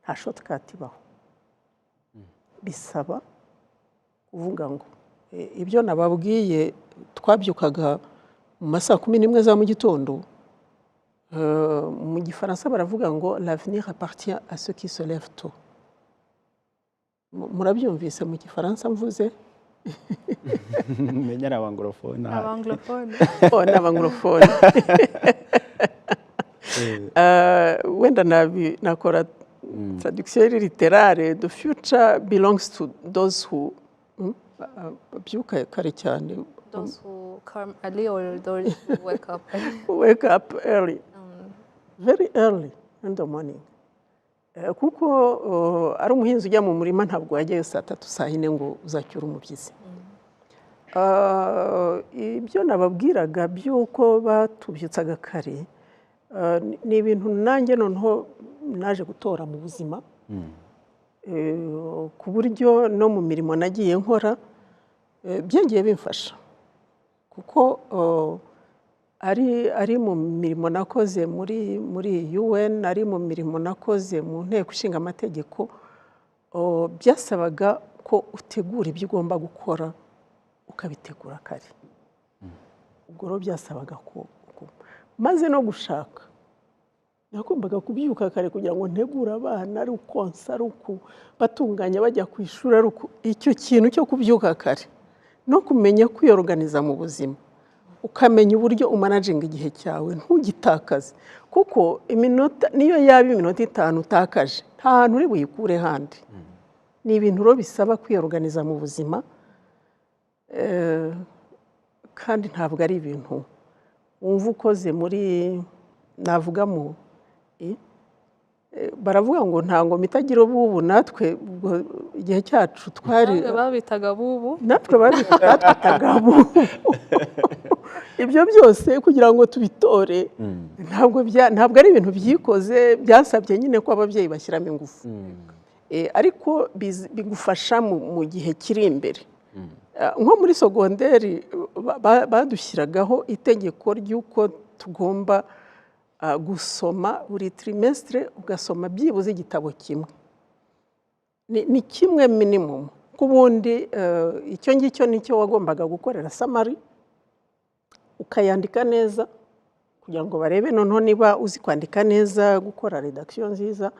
nta shortcut ibaho bisaba kuvuga ngo ibyo nababwiye twabyukaga mu masaa 11 za mu gitondo mu gifaransa baravuga ngo l'avenir appartient à ceux qui se lèvent tôt murabyumvise mu gifaransa mvuze menya n'abanglophone n'abanglophone wenda nakora traduction littérale the future belongs to those who babyuka kare cyane those who come early or those who wake up early very early in the morning kuko ari umuhinzi ujya mu murima ntabwo wajyayo saa 3 saa 4 ngo uzacyura umubyizi ibyo nababwiraga by'uko batubyutsaga kare ni ibintu nanjye noneho naje gutora mu buzima ku buryo no mu mirimo nagiye nkora byagiye bimfasha kuko ari mu mirimo nakoze muri UN ari mu mirimo nakoze mu nteko ishinga amategeko byasabaga ko utegura ibyo ugomba gukora ukabitegura kare ubwo rero byasabaga ko maze no gushaka nagombaga kubyuka kare kugira ngo ntegure abana ari ukonsa ari batunganya bajya ku ishuri ari icyo kintu cyo kubyuka kare no kumenya kwiyorganiza mu buzima ukamenya uburyo umanaginga igihe cyawe ntugitakaze kuko iminota niyo yaba iminota 5 utakaje nta hantu uri buyikure handi ni ibintu rero bisaba kwiyorganiza mu buzima kandi ntabwo ari ibintu wumva ukoze muri navugamo baravuga ngo ntango mitagira ububu natwe igihe cyacu twari babitaga bubu natwe babitaga bubu ibyo byose kugira ngo tubitore ntabwo ari ibintu byikoze byasabye nyine ko ababyeyi bashyiramo ingufu ariko bigufasha mu gihe kiri imbere nko muri sogonderi badushyiragaho itegeko ry'uko tugomba gusoma buri trimestre ugasoma byibuze igitabo kimwe ni kimwe minimum kubundi icyo ngicyo nicyo wagombaga gukorera summary ukayandika neza kugira ngo barebe noneho niba uzi kwandika neza gukora redaction nziza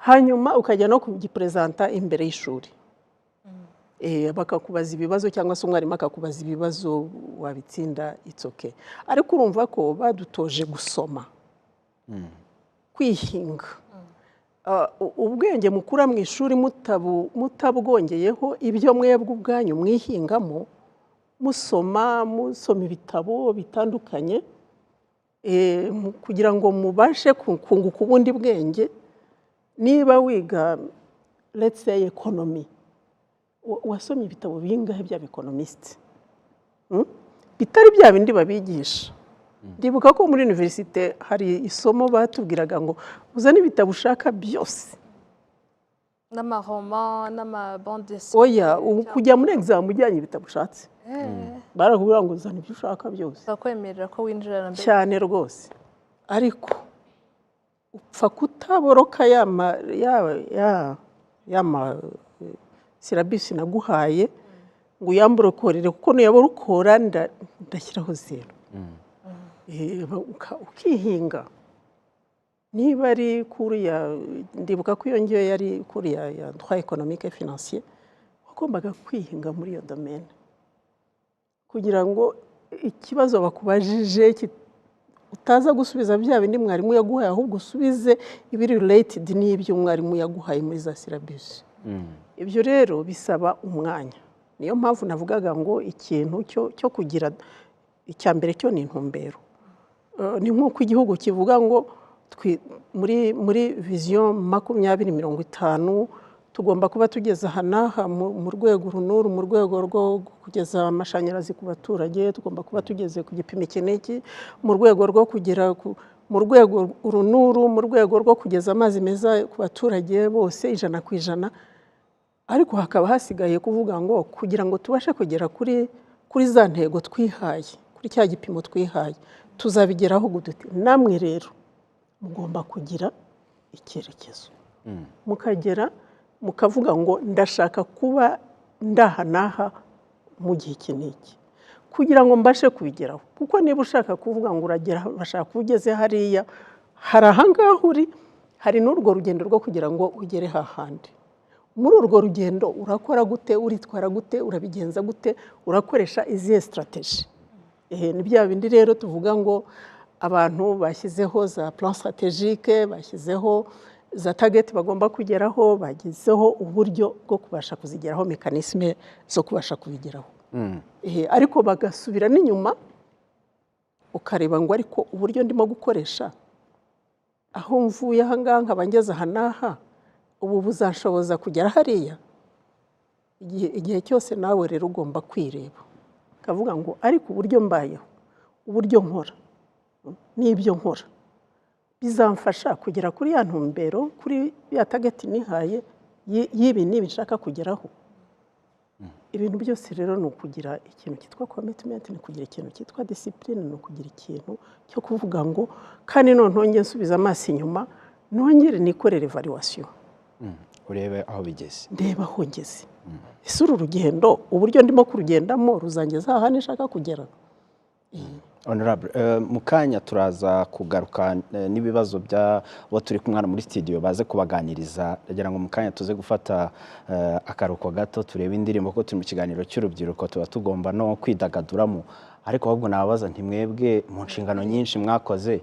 hanyuma ukajya no kugipresenta imbere y'ishuri bakakubaza ibibazo cyangwa se umwarimu akakubaza ibibazo wabitsinda it's okay ariko urumva ko badutoje gusoma kwihinga ubwenge mukura mu ishuri mutabwongeyeho ibyo mwebwe ubwanyu mwihingamo musoma ibitabo bitandukanye kugira ngo mubashe kunguka ubundi bwenge niba wiga let's say economy wasomye ibitabo bingahe by'abeconomist bitari bya bindi babigisha. Ndibuka ko muri universite hari isomo batubwiraga ngo uzane ibitabo ushaka byose, n'amahoma n'amabande oya kujya muri exam ujyanye ibitabo ushatse, barakubwira ngo uzane ibyo ushaka byose, bakwemerera ko winjirana mbere cyane rwose. Ariko upfa kutaboroka yama sirabisi naguhaye ngo uyamborokorere, kuko nuyaborokora ndashyiraho 0. Ukihinga niba ari kuriya, ndibuka ko iyo ngiyo yari kuriya ya droit économique et financier, wagombaga kwihinga muri iyo domaine kugira ngo ikibazo bakubajije utaza gusubiza bya bindi mwarimu yaguhaye, ahubwo usubize ibiri related n'ibyo umwarimu yaguhaye muri za syllabus. Ibyo rero bisaba umwanya. Niyo mpamvu navugaga ngo ikintu cyo kugira icya mbere cyo ni intumbero. Ni nk'uko igihugu kivuga ngo muri vision 2050 tugomba kuba tugeze aha n'aha mu rwego runuru, mu rwego rwo kugeza amashanyarazi ku baturage, tugomba kuba tugeze ku gipimo iki n'iki, mu rwego rwo kugera mu rwego runuru, mu rwego rwo kugeza amazi meza ku baturage bose 100%. Ariko hakaba hasigaye kuvuga ngo kugira ngo tubashe kugera kuri za ntego twihaye, kuri cya gipimo twihaye, tuzabigeraho gute? Namwe rero mugomba kugira icyerekezo, mukagera mukavuga ngo ndashaka kuba ndaha n'aha mu gihe iki n'iki, kugira ngo mbashe kubigeraho. Kuko niba ushaka kuvuga ngo urashaka ugeze hariya, hari ahangaha uri, hari n'urwo rugendo rwo kugira ngo ugere hahandi. Muri urwo rugendo urakora gute, uritwara gute, urabigenza gute, urakoresha izihe strategy. Ni bya bindi rero tuvuga ngo abantu bashyizeho za plan stratégique, bashyizeho za target bagomba kugeraho, bagizeho uburyo bwo kubasha kuzigeraho, mekanisme zo kubasha kubigeraho. Ariko bagasubira n'inyuma ukareba ngo ariko uburyo ndimo gukoresha aho mvuye ahangaha nkaba ngeze aha n'aha, ubu buzanshoboza kugera hariya. Igihe cyose nawe rero ugomba kwireba kavuga ngo ariko uburyo mbayeho, uburyo nkora n'ibyo nkora bizamfasha kugera kuri ya ntumbero, kuri ya target nihaye y'ibi n'ibi nshaka kugeraho. Ibintu byose rero ni ukugira ikintu cyitwa commitment, ni kugira ikintu cyitwa discipline, ni ukugira ikintu cyo kuvuga ngo kandi nontonge nsubiza amaso inyuma, nongere nikorere evaluation, urebe aho bigeze, ndeba aho ngeze. Ese uru rugendo uburyo ndimo kurugendamo ruzangeza aha nishaka kugera. Honorable, mu kanya turaza kugaruka n'ibibazo by'abo turi kumwana muri studio baze kubaganiriza, ndagira ngo mu kanya tuze gufata akaruko gato turebe indirimbo, ko turi mu kiganiro cy'urubyiruko tuba tugomba no kwidagaduramo. Ariko ahubwo nababaza nti mwebwe mu nshingano nyinshi mwakoze,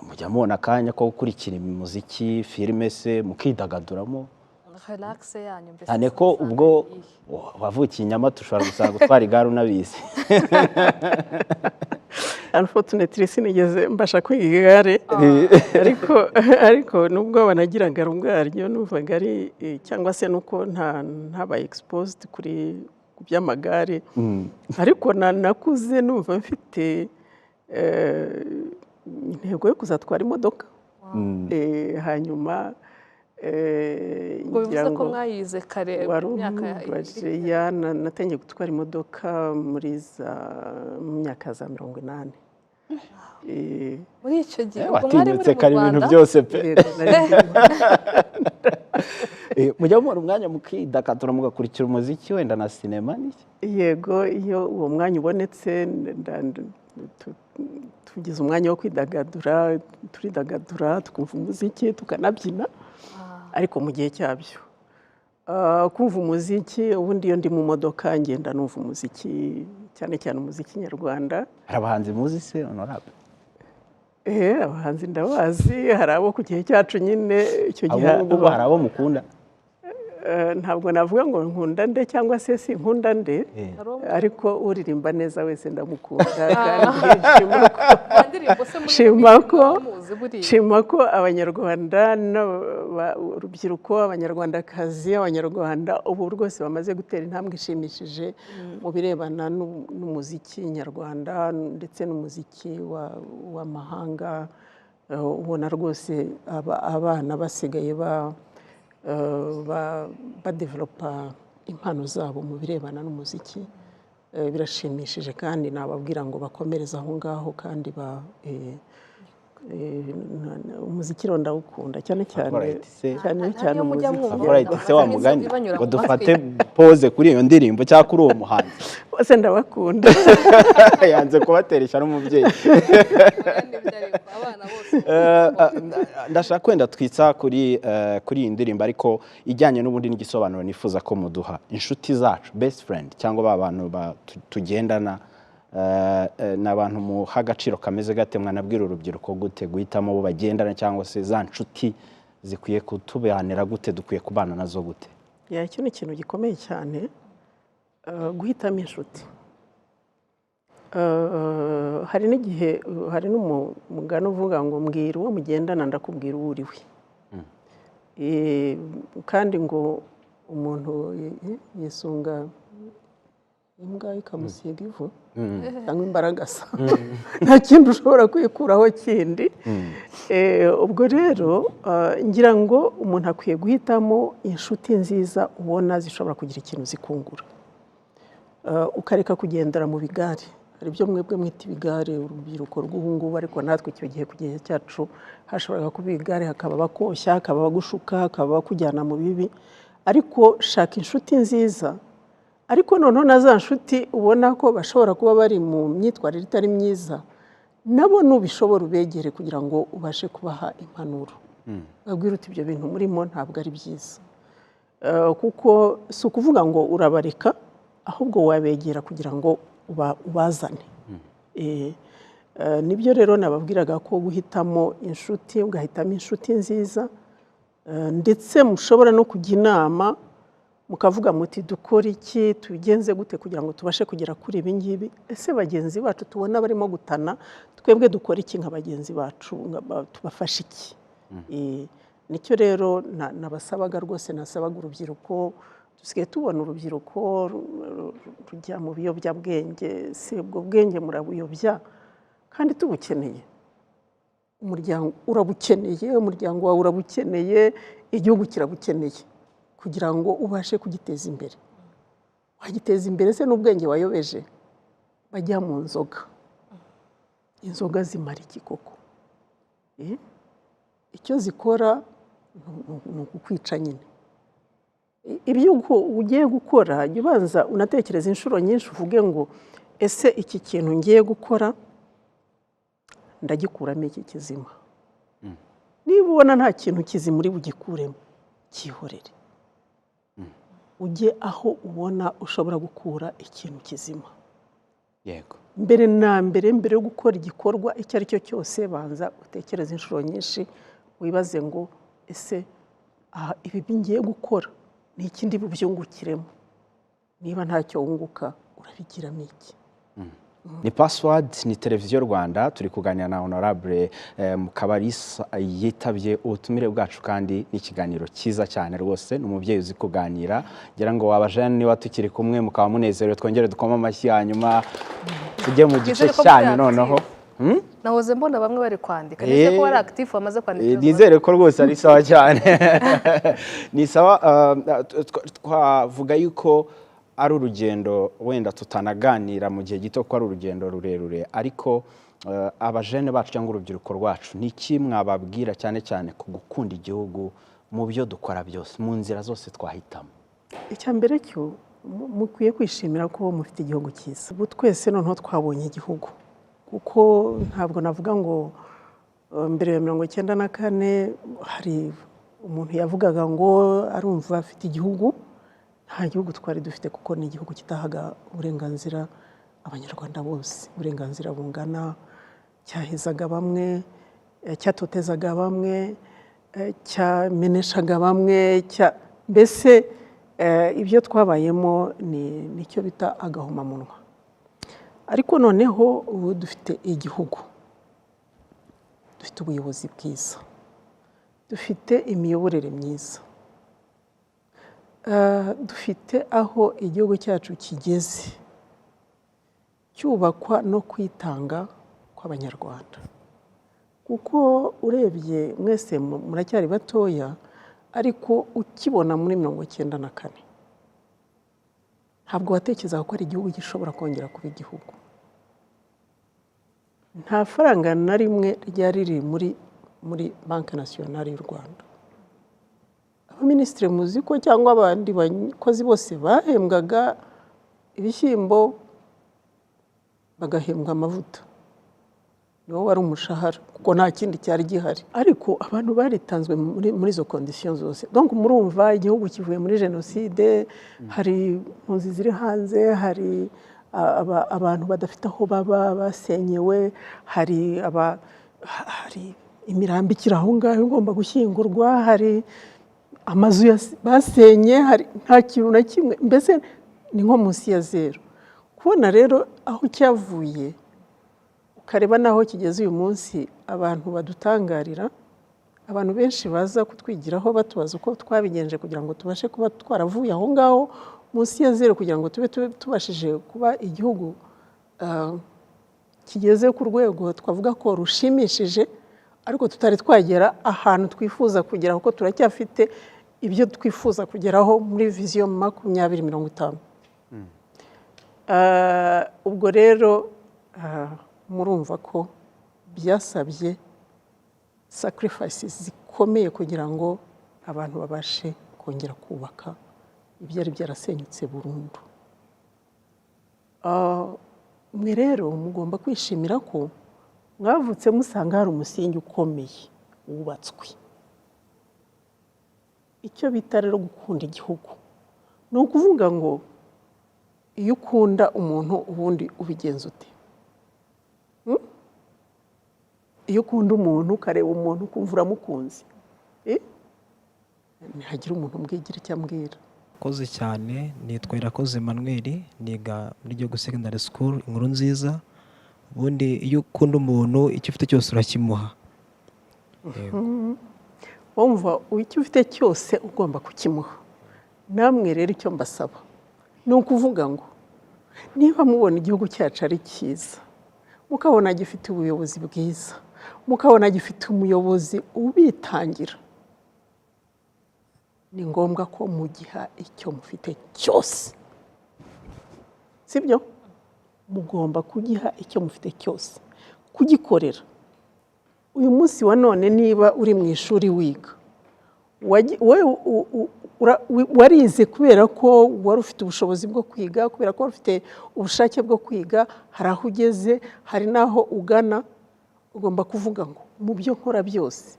mujya mubona akanya ko gukurikira imuziki, filime se mukidagaduramo? relax yanyu mbese cyane ko ubwo wavukiye Nyamata ushobora gusanga gutwara igare unabizi. Unfortunately sinigeze mbasha kwiga igare, ariko nubwo banagiraga ubwaryo numvaga ari cyangwa se nuko ntaba exposed kuri by'amagare, ariko nakuze numva mfite intego yo kuzatwara imodoka. Hanyuma bivuze ko mwayize kare mu myaka natangiye gutwara imodoka muri mu myaka za 80. Muri icyo gihe watinyutse kare ibintu byose pe. Mujya mubona umwanya mukidagadura mugakurikira umuziki wenda na sinema n'iki? Yego, iyo uwo mwanya ubonetse tugize umwanya wo kwidagadura, turidagadura tukumva umuziki tukanabyina, ariko mu gihe cyabyo. Kumva umuziki ubundi iyo ndi mu modoka ngenda numva umuziki, cyane cyane umuziki nyarwanda. Hari abahanzi muzi se Honorable? Abahanzi ndabazi, hari abo ku gihe cyacu nyine icyo gihe. Abo hari abo mukunda? ntabwo navuga ngo nkunda nde cyangwa se si nkunda nde ariko uririmba neza wese ndamukunda shima ko abanyarwanda urubyiruko abanyarwandakazi abanyarwanda ubu rwose bamaze gutera intambwe ishimishije mu birebana n'umuziki nyarwanda ndetse n'umuziki w'amahanga ubona rwose abana basigaye badevelopa impano zabo mu birebana n'umuziki birashimishije kandi nababwira ngo bakomereze aho ngaho kandi umuziki rero ndawukunda cyane cyane umuziki se wa mugani ngo dufate pose kuri iyo ndirimbo cyangwa kuri uwo muhanzi bose ndabakunda yanze kubateresha n'umubyeyi ndashaka kwenda twitsa kuri iyi ndirimbo ariko ijyanye n'ubundi n'igisobanuro nifuza ko muduha inshuti zacu best friend cyangwa ba bantu tugendana n'abantu muha agaciro kameze gate mwanabwira urubyiruko gute guhitamo abo bagendana cyangwa se za nshuti zikwiye kutubanira gute dukwiye kubana nazo gute icyo ni ikintu gikomeye cyane guhitamo inshuti hari n'igihe hari n'umugani uvuga ngo mbwira uwo mugendana ndakubwira uwo uriwe kandi ngo umuntu yisunga imbwa ikamusiga ivu cyangwa imbaragasa nta kindi ushobora kwikuraho kindi ubwo rero ngira ngo umuntu akwiye guhitamo inshuti nziza ubona zishobora kugira ikintu zikungura ukareka kugendera mu bigare hari ibyo mwebwe mwita ibigare urubyiruko rw'ubungubu ariko natwe icyo gihe ku gihe cyacu hashoboraga kuba ibigare hakaba abakoshya hakaba abagushuka hakaba abakujyana mu bibi ariko shaka inshuti nziza ariko noneho na za nshuti ubona ko bashobora kuba bari mu myitwarire itari myiza nabo nubishobora ubegere kugira ngo ubashe kubaha impanuro babwira uti ibyo bintu murimo ntabwo ari byiza kuko si ukuvuga ngo urabareka ahubwo wabegera kugira ngo ubazane nibyo rero nababwiraga ko guhitamo inshuti ugahitamo inshuti nziza ndetse mushobora no kujya inama mukavuga muti dukora iki tubigenze gute kugira ngo tubashe kugera kuri ibi ngibi ese bagenzi bacu tubona barimo gutana twebwe dukora iki nka bagenzi bacu tubafashe iki nicyo rero nabasabaga rwose nasabaga urubyiruko dusigaye tubona urubyiruko rujya mu biyobyabwenge si ubwo bwenge murabuyobya kandi tubukeneye umuryango urabukeneye umuryango wawe urabukeneye igihugu kirabukeneye kugira ngo ubashe kugiteza imbere wagiteza imbere se n'ubwenge wayobeje bajya mu nzoga inzoga zimara iki koko icyo zikora ni ukukwica nyine ibyo ugiye gukora jya ubanza unatekereza inshuro nyinshi uvuge ngo ese iki kintu ngiye gukora ndagikuramo iki kizima niba ubona nta kintu kizima uri bugikuremo cyihorere ujye aho ubona ushobora gukura ikintu kizima yego mbere na mbere yo gukora igikorwa icyo ari cyo cyose banza utekereze inshuro nyinshi wibaze ngo ese ibi ngiye gukora ni ikindi bubyungukiremo niba ntacyo wunguka urabigiramo iki ni Password ni televiziyo Rwanda turi kuganira na Honorable Mukabalisa yitabye ubutumire bwacu kandi n'ikiganiro cyiza cyane rwose n'umubyeyi uzi kuganira ngira ngo wabajane niba tukiri kumwe mukaba munezerewe twongere dukoma amashyi hanyuma tujye mu gice cyanyu noneho nahoze mbona bamwe bari kwandika nise ko bari active bamaze kwandika nizere ko rwose ari sawa cyane ni sawa twavuga yuko ari urugendo wenda tutanaganira mu gihe gito ko ari urugendo rurerure ariko abajene bacu cyangwa urubyiruko rwacu ni iki mwababwira cyane cyane ku gukunda igihugu mu byo dukora byose mu nzira zose twahitamo icya mbere cyo mukwiye kwishimira ko mufite igihugu cyiza ubu twese noneho twabonye igihugu kuko ntabwo navuga ngo mbere ya 1994 hari umuntu yavugaga ngo arumva afite igihugu nta gihugu twari dufite kuko ni igihugu kitahaga uburenganzira abanyarwanda bose uburenganzira bungana cyahezaga bamwe cyatotezaga bamwe cyameneshaga bamwe mbese ibyo twabayemo nicyo bita agahomamunwa. Ariko noneho ubu dufite igihugu, dufite ubuyobozi bwiza, dufite imiyoborere myiza, dufite aho igihugu cyacu kigeze cyubakwa no kwitanga kw'Abanyarwanda. Kuko urebye mwese muracyari batoya, ariko ukibona muri 1994 ntabwo watekerezaga ko ari igihugu gishobora kongera kuba igihugu. Nta faranga na rimwe ryari riri muri Banki Nationale y'u Rwanda. Abaminisitiri muzi ko cyangwa abandi bakozi bose bahembwaga ibishyimbo bagahembwa amavuta, niwo wari umushahara kuko nta kindi cyari gihari. Ariko abantu baritanzwe muri izo kondisiyo zose. Donc murumva igihugu kivuye muri jenoside, hari impunzi ziri hanze, hari abantu badafite aho baba basenyewe, hari imirambi ikiri aho ngaho igomba gushyingurwa, hari amazu basenye, hari nta kintu na kimwe, mbese ni nko munsi ya zero. Kubona rero aho cyavuye ukareba naho kigeze uyu munsi, abantu badutangarira, abantu benshi baza kutwigiraho batubaza uko twabigenje kugira ngo tubashe kuba twaravuye aho ngaho munsi ya zero kugira ngo tube tubashije kuba igihugu kigeze ku rwego twavuga ko rushimishije, ariko tutari twagera ahantu twifuza kugera kuko turacyafite ibyo twifuza kugeraho muri vision 2050. Ubwo rero murumva ko byasabye sacrifices zikomeye kugira ngo abantu babashe kongera kubaka ibyari byarasenyutse burundu. Mwe rero mugomba kwishimira ko mwavutse musanga hari umusingi ukomeye wubatswe. Icyo bita rero gukunda igihugu ni ukuvuga ngo iyo ukunda umuntu ubundi ubigenza ute? Iyo ukunda umuntu ukareba umuntu ukumva uramukunze, ntihagira umuntu umbwigira icyo ambwira. Koze cyane, nitwa Irakoze Emmanuel, niga muri Gihugu Secondary School Inkuru Nziza. Ubundi iyo ukunda umuntu icyo ufite cyose urakimuha. Wumva icyo ufite cyose ugomba kukimuha. Namwe rero icyo mbasaba ni ukuvuga ngo niba mubona igihugu cyacu ari cyiza, mukabona gifite ubuyobozi bwiza, mukabona gifite umuyobozi ubitangira, ni ngombwa ko mugiha icyo mufite cyose. Sibyo? Mugomba kugiha icyo mufite cyose, kugikorera. Uyu munsi wa none niba uri mu ishuri wiga, warize kubera ko wari ufite ubushobozi bwo kwiga, kubera ko wari ufite ubushake bwo kwiga, hari aho ugeze, hari n'aho ugana, ugomba kuvuga ngo mu byo nkora byose,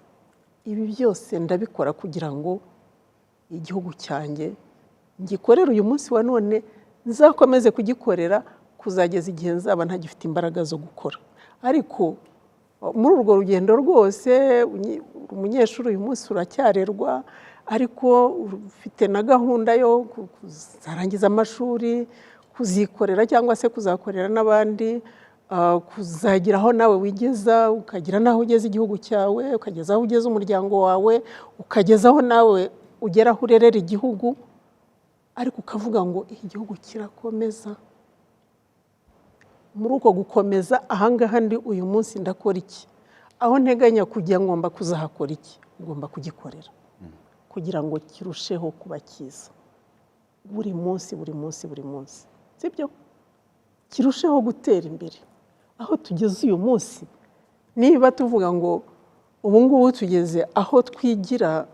ibi byose ndabikora kugira ngo igihugu cyanjye ngikorera uyu munsi wa none, nzakomeze kugikorera kuzageza igihe nzaba ntagifite imbaraga zo gukora. Ariko muri urwo rugendo rwose umunyeshuri uyu munsi uracyarerwa, ariko ufite na gahunda yo kuzarangiza amashuri, kuzikorera cyangwa se kuzakorera n'abandi, kuzagira aho nawe wigeza, ukagira naho ugeze igihugu cyawe, ukageza aho ugeze umuryango wawe, ukageza aho nawe ugera aho urerera igihugu, ariko ukavuga ngo igihugu kirakomeza. Muri uko gukomeza ahangaha ndi uyu munsi ndakora iki? Aho nteganya kujya ngomba kuzahakora iki? Ngomba kugikorera kugira ngo kirusheho kuba cyiza buri munsi buri munsi buri munsi. Sibyo? Kirusheho gutera imbere. Aho tugeze uyu munsi, niba tuvuga ngo ubu ngubu tugeze aho twigira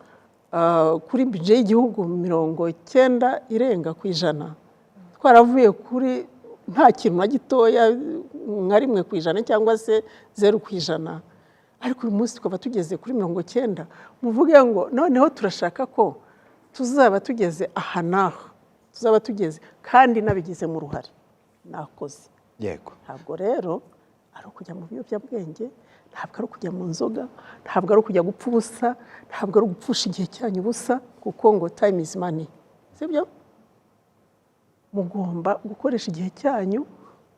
kuri budget y'igihugu 90 irenga ku ijana, twaravuye kuri nta kintu na gitoya nka 1% cyangwa se 0%, ariko uyu munsi twaba tugeze kuri 90. muvuge ngo noneho turashaka ko tuzaba tugeze aha naho, tuzaba tugeze kandi nabigize mu ruhare nakoze. Yego. Ntabwo rero ari ukujya mu biyobyabwenge, ntabwo ari ukujya mu nzoga, ntabwo ari ukujya gupfa ubusa, ntabwo ari ugupfusha igihe cyanyu ubusa, kuko ngo time is money, sibyo? Mugomba gukoresha igihe cyanyu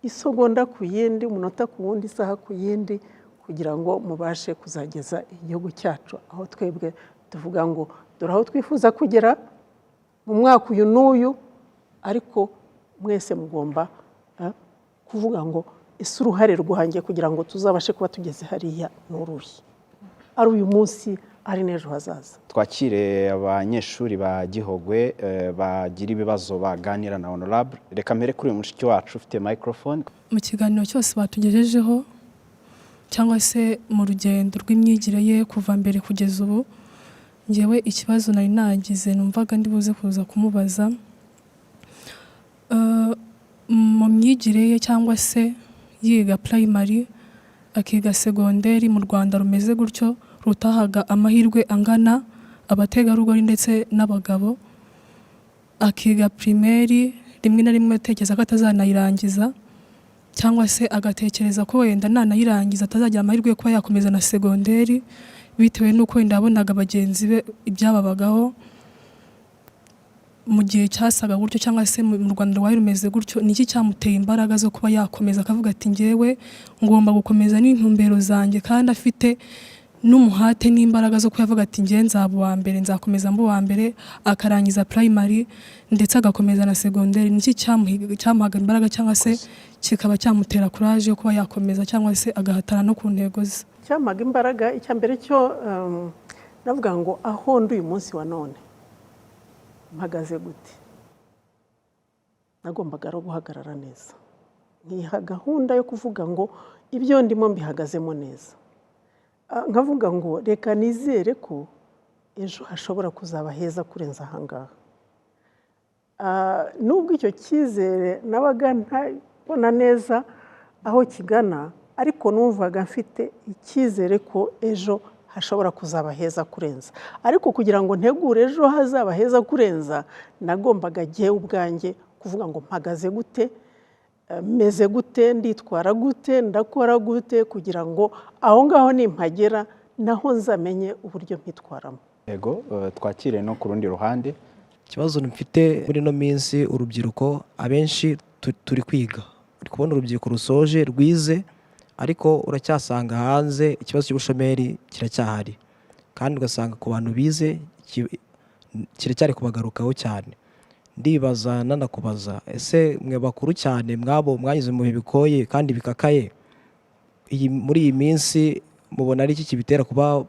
isegonda ku yindi, umunota ku wundi, isaha ku yindi, kugira ngo mubashe kuzageza igihugu cyacu aho twebwe tuvuga ngo dore aho twifuza kugera mu mwaka uyu n'uyu, ariko mwese mugomba kuvuga ngo ese uruhare rwanjye kugira ngo tuzabashe kuba tugeze hariya n'uruhe, ari uyu munsi ari n'ejo hazaza. Twakire abanyeshuri ba Gihogwe bagira ibibazo baganira na Honorable. Reka mbere kuri uyu mushiki wacu ufite microphone. Mu kiganiro cyose batugejejeho cyangwa se mu rugendo rw'imyigire ye kuva mbere kugeza ubu, ngewe ikibazo nari nagize numvaga ndi buze kuza kumubaza mu myigire ye cyangwa se yiga primary akiga segonderi mu Rwanda rumeze gutyo, rutahaga amahirwe angana abategarugori ndetse n'abagabo, akiga primaire rimwe na rimwe atekereza ko atazanayirangiza, cyangwa se agatekereza ko wenda nanayirangiza atazagira amahirwe yo kuba yakomeza na segonderi bitewe n'uko wenda yabonaga bagenzi be ibyababagaho mu gihe cyasaga gutyo, cyangwa se mu Rwanda rwari rumeze gutyo. Niki cyamuteye imbaraga zo kuba yakomeza akavuga ati ngewe ngomba gukomeza n'intumbero zanjye, kandi afite n'umuhate n'imbaraga zo kuyavuga ati ngewe nzaba uwa mbere, nzakomeza mba uwa mbere, akarangiza primary ndetse agakomeza na segonderi? Niki cyamuhaga imbaraga cyangwa se kikaba cyamutera courage yo kuba yakomeza cyangwa se agahatana no ku ntego ze? Cyamaga imbaraga, icya mbere cyo navuga ngo aho ndi uyu munsi wa none mpagaze gute, nagombaga no guhagarara neza, nkiha gahunda yo kuvuga ngo ibyo ndimo mbihagazemo neza, nkavuga ngo reka nizere ko ejo hashobora kuzaba heza kurenza ahangaha. Nubwo icyo cyizere nabaga ntabona neza aho kigana, ariko numvaga mfite icyizere ko ejo hashobora kuzaba heza kurenza. Ariko kugira ngo ntegure ejo hazaba heza kurenza, nagombaga jyewe ubwanjye kuvuga ngo mpagaze gute, meze gute, nditwara gute, ndakora gute, kugira ngo aho ngaho nimpagera naho nzamenye uburyo mpitwaramo. Yego, twakire no ku rundi ruhande. Ikibazo mfite muri no minsi, urubyiruko abenshi turi kwiga, uri kubona urubyiruko rusoje rwize, ariko uracyasanga hanze ikibazo cy'ubushomeri kiracyahari, kandi ugasanga ku bantu bize kiracyari kubagarukaho cyane. Ndibaza nanakubaza, ese mwe bakuru cyane mwabo mwanyuze mu bihe bikoye kandi bikakaye, muri iyi minsi mubona ari iki kibitera kuba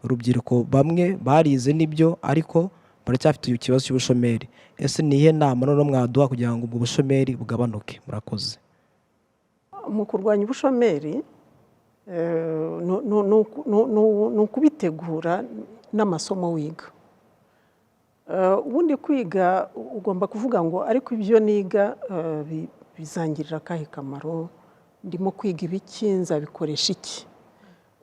urubyiruko bamwe barize n'ibyo ariko baracyafite ikibazo cy'ubushomeri? Ese ni iyihe nama none mwaduha kugira ngo ubwo bushomeri bugabanuke? Murakoze. Mu kurwanya ubushomeri ni ukubitegura n'amasomo wiga. Ubundi kwiga ugomba kuvuga ngo ariko ibyo niga bizangirira akahe kamaro, ndimo kwiga ibiki, nzabikoresha iki?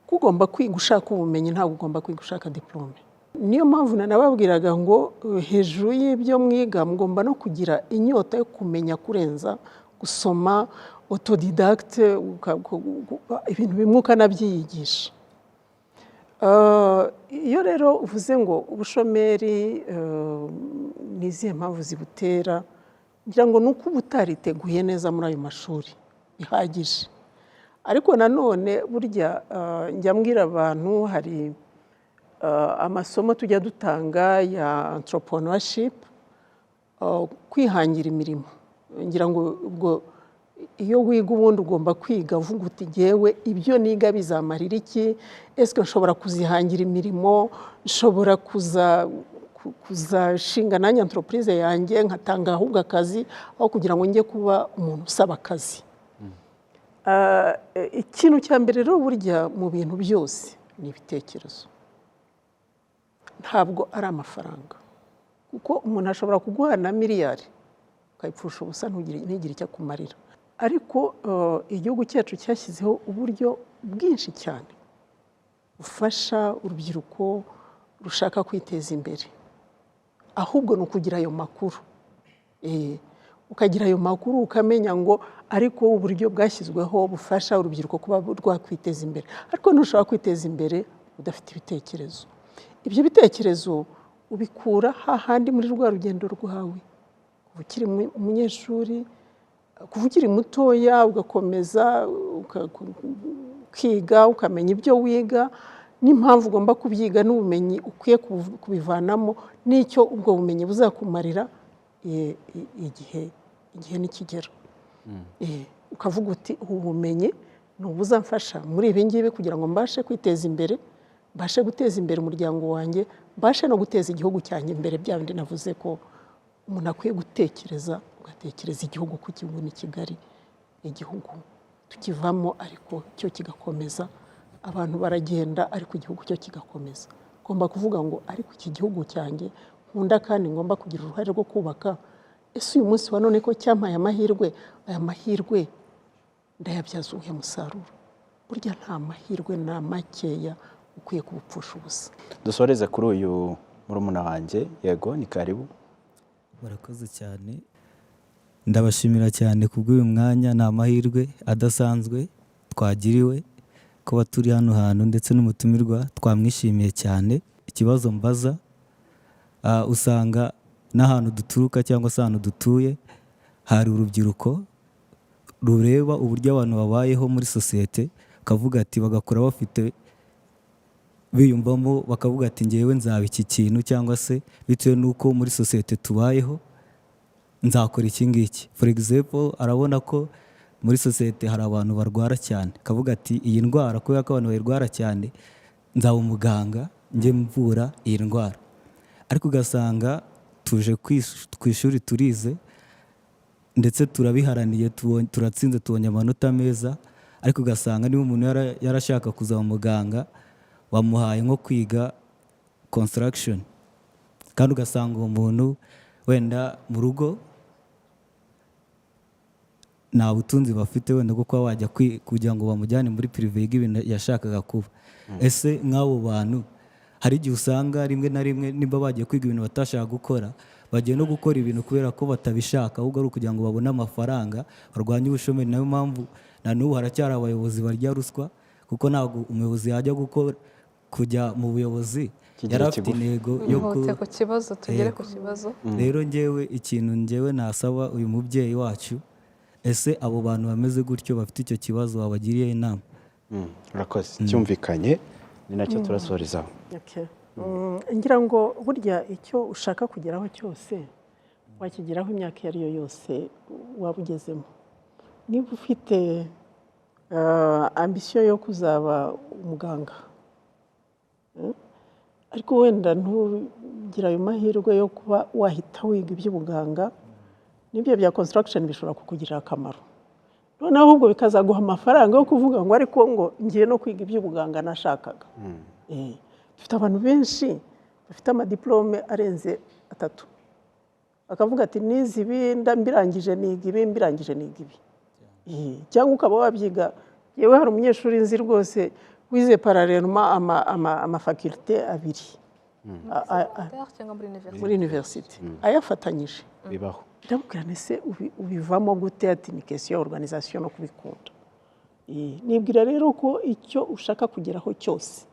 Kuko ugomba kwiga ushaka ubumenyi, ntabwo ugomba kwiga ushaka diplome. Niyo mpamvu nababwiraga ngo hejuru y'ibyo mwiga mugomba no kugira inyota yo kumenya kurenza, gusoma autodidacte, ibintu bimwe ukanabyiyigisha. Iyo rero uvuze ngo ubushomeri ni izihe mpamvu zibutera, ngira ngo ni uko uba utariteguye neza muri ayo mashuri bihagije. Ariko nanone burya njya mbwira abantu, hari amasomo tujya dutanga ya entrepreneurship, kwihangira imirimo. Ngira ngo ubwo iyo wiga ubundi ugomba kwiga uvuga uti jyewe ibyo niga bizamarira iki, ese nshobora kuzihangira imirimo, nshobora kuzashinga nanjye entreprise yanjye nkatanga ahubwo akazi aho kugira ngo njye kuba umuntu usaba akazi. Ikintu cya mbere rero burya mu bintu byose ni ibitekerezo, ntabwo ari amafaranga, kuko umuntu ashobora kuguha na miliyari ukayipfusha ubusa ntigire icyo akumarira. Ariko igihugu cyacu cyashyizeho uburyo bwinshi cyane bufasha urubyiruko rushaka kwiteza imbere, ahubwo ni ukugira ayo makuru. ukagira ayo makuru ukamenya ngo ariko uburyo bwashyizweho bufasha urubyiruko kuba rwakwiteza imbere, ariko ntushobora kwiteza imbere udafite ibitekerezo. Ibyo bitekerezo ubikura hahandi muri rwa rugendo rwawe, kuva ukiri umunyeshuri, kuva ukiri mutoya ugakomeza ukiga ukamenya ibyo wiga n'impamvu ugomba kubyiga n'ubumenyi ukwiye kubivanamo n'icyo ubwo bumenyi buzakumarira igihe nikigera. Ukavuga uti ubu bumenyi ni ubuzamfasha muri ibi ngibi kugira ngo mbashe kwiteza imbere, mbashe guteza imbere umuryango wanjye, mbashe no guteza igihugu cyanjye imbere. Bya bindi navuze ko umuntu akwiye gutekereza, ugatekereza igihugu ko igihugu ni kigari, igihugu tukivamo ariko cyo kigakomeza, abantu baragenda ariko igihugu cyo kigakomeza. Ngomba kuvuga ngo ariko iki gihugu cyanjye nkunda kandi ngomba kugira uruhare rwo kubaka. Ese uyu munsi wa none ko cyampaye amahirwe, aya mahirwe ndayabyaza uwuhe musaruro? Burya nta mahirwe na makeya ukwiye kubupfusha ubusa. Dusoreze kuri uyu murumuna wanjye. Yego, ni karibu. Murakoze cyane, ndabashimira cyane kubw'uyu mwanya. Ni amahirwe adasanzwe twagiriwe kuba turi hano hantu, ndetse n'umutumirwa twamwishimiye cyane. Ikibazo mbaza, usanga n'ahantu duturuka cyangwa se ahantu dutuye hari urubyiruko rureba uburyo abantu babayeho muri sosiyete, bakavuga ati bagakora bafite biyumvamo, bakavuga ati ngewe nzaba iki kintu, cyangwa se bitewe n'uko muri sosiyete tubayeho nzakora iki ngiki. For example, arabona ko muri sosiyete hari abantu barwara cyane, akavuga ati iyi ndwara kubera ko abantu bayirwara cyane nzaba umuganga njye mvura iyi ndwara. Ariko ugasanga tuje ku ishuri turize ndetse turabiharaniye, turatsinze, tubonye amanota meza, ariko ugasanga niba umuntu yarashaka kuzaba umuganga bamuhaye nko kwiga construction, kandi ugasanga uwo muntu wenda mu rugo nta butunzi bafite wenda bwo kuba wajya kugira ngo bamujyane muri prive yiga ibintu yashakaga kuba. Ese nk'abo bantu hari igihe usanga rimwe na rimwe nimba bagiye kwiga ibintu batashaka gukora, bagiye no gukora ibintu kubera ko batabishaka, ahubwo ari ukugira ngo babone amafaranga, barwanye ubushomeri. Nayo mpamvu na n'ubu haracyari abayobozi barya ruswa, kuko ntabwo umuyobozi yajya kujya mu buyobozi yari afite intego yo ku kibazo. Tugere ku kibazo. Rero ngewe ikintu ngewe nasaba uyu mubyeyi wacu, ese abo bantu bameze gutyo bafite icyo kibazo wabagiriye inama? Urakoze, cyumvikanye, ni nacyo turasorezaho. Ngira ngo burya icyo ushaka kugeraho cyose wakigeraho imyaka iyo ari yo yose waba ugezemo. Niba ufite ambisiyo yo kuzaba umuganga, ariko wenda ntugire ayo mahirwe yo kuba wahita wiga iby'ubuganga, n'ibyo bya construction bishobora kukugirira akamaro. Noneho ahubwo bikazaguha amafaranga yo kuvuga ngo ariko ngo ngiye no kwiga iby'ubuganga nashakaga. Dufite abantu benshi bafite amadiplome arenze 3, bakavuga ati nizi ibi mbirangije niga ibi, mbirangije niga ibi. Cyangwa ukaba wabyiga. Yewe hari umunyeshuri nzi rwose wize parallèlement amafakulte abiri muri university ayafatanyije. Bibaho. Ndamubwira ese ubivamo gute? Ati ni question ya organisation no kubikunda. Nibwira rero ko icyo ushaka kugeraho cyose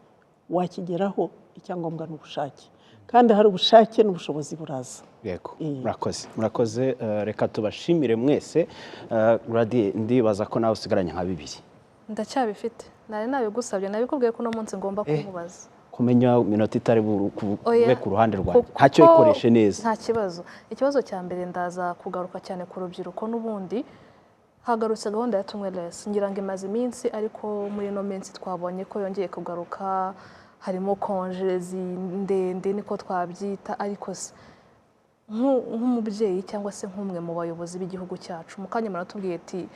wakigeraho, icyangombwa n'ubushake, kandi hari ubushake n'ubushobozi buraza. Yego, murakoze. Reka tubashimire mwese. Radie, ndibaza ko nawe usigaranye nka 2. Ndacyabifite, nari nabigusabye, nabikubwiye ko uno munsi ngomba kumubaza. Kumenya minota itari bube ku ruhande rwawe, ntacyo ikoreshe neza. Nta kibazo. Ikibazo cya mbere ndaza kugaruka cyane ku rubyiruko. N'ubundi hagarutse gahunda ya Tumweless, ngira ngo imaze iminsi, ariko muri no minsi twabonye ko yongeye kugaruka. Harimo congés ndende niko twabyita, ariko se nk'umubyeyi cyangwa se nk'umwe mu bayobozi b'igihugu cyacu, mu kanya muratubwiye ati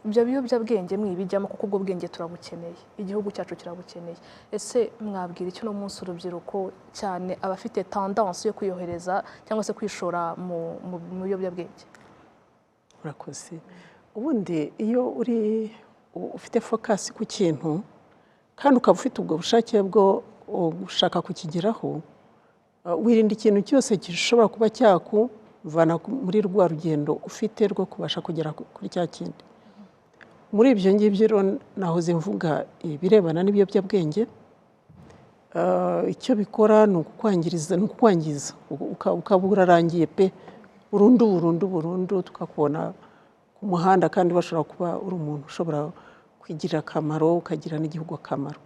ibyo biyobyabwenge mwibijyamo kuko ubwo bwenge turabukeneye, igihugu cyacu kirabukeneye. Ese mwabwira icyo no munsi urubyiruko cyane abafite tendance yo kwiyohereza cyangwa se kwishora mu biyobyabwenge? Urakoze. Ubundi iyo ufite focus ku kintu kandi ukaba ufite ubwo bushake bwo gushaka kukigeraho, wirinda ikintu cyose gishobora kuba mvana muri rwa rugendo ufite rwo kubasha kugera kuri cya kindi. Muri ibyo ngibyo rero nahoze mvuga ibirebana n'ibiyobyabwenge, icyo bikora ni ukukwangiza ukaba urarangiye pe burundu tukakubona ku muhanda kandi bashobora kuba uri umuntu ushobora kwigirira akamaro ukagira n'igihugu akamaro.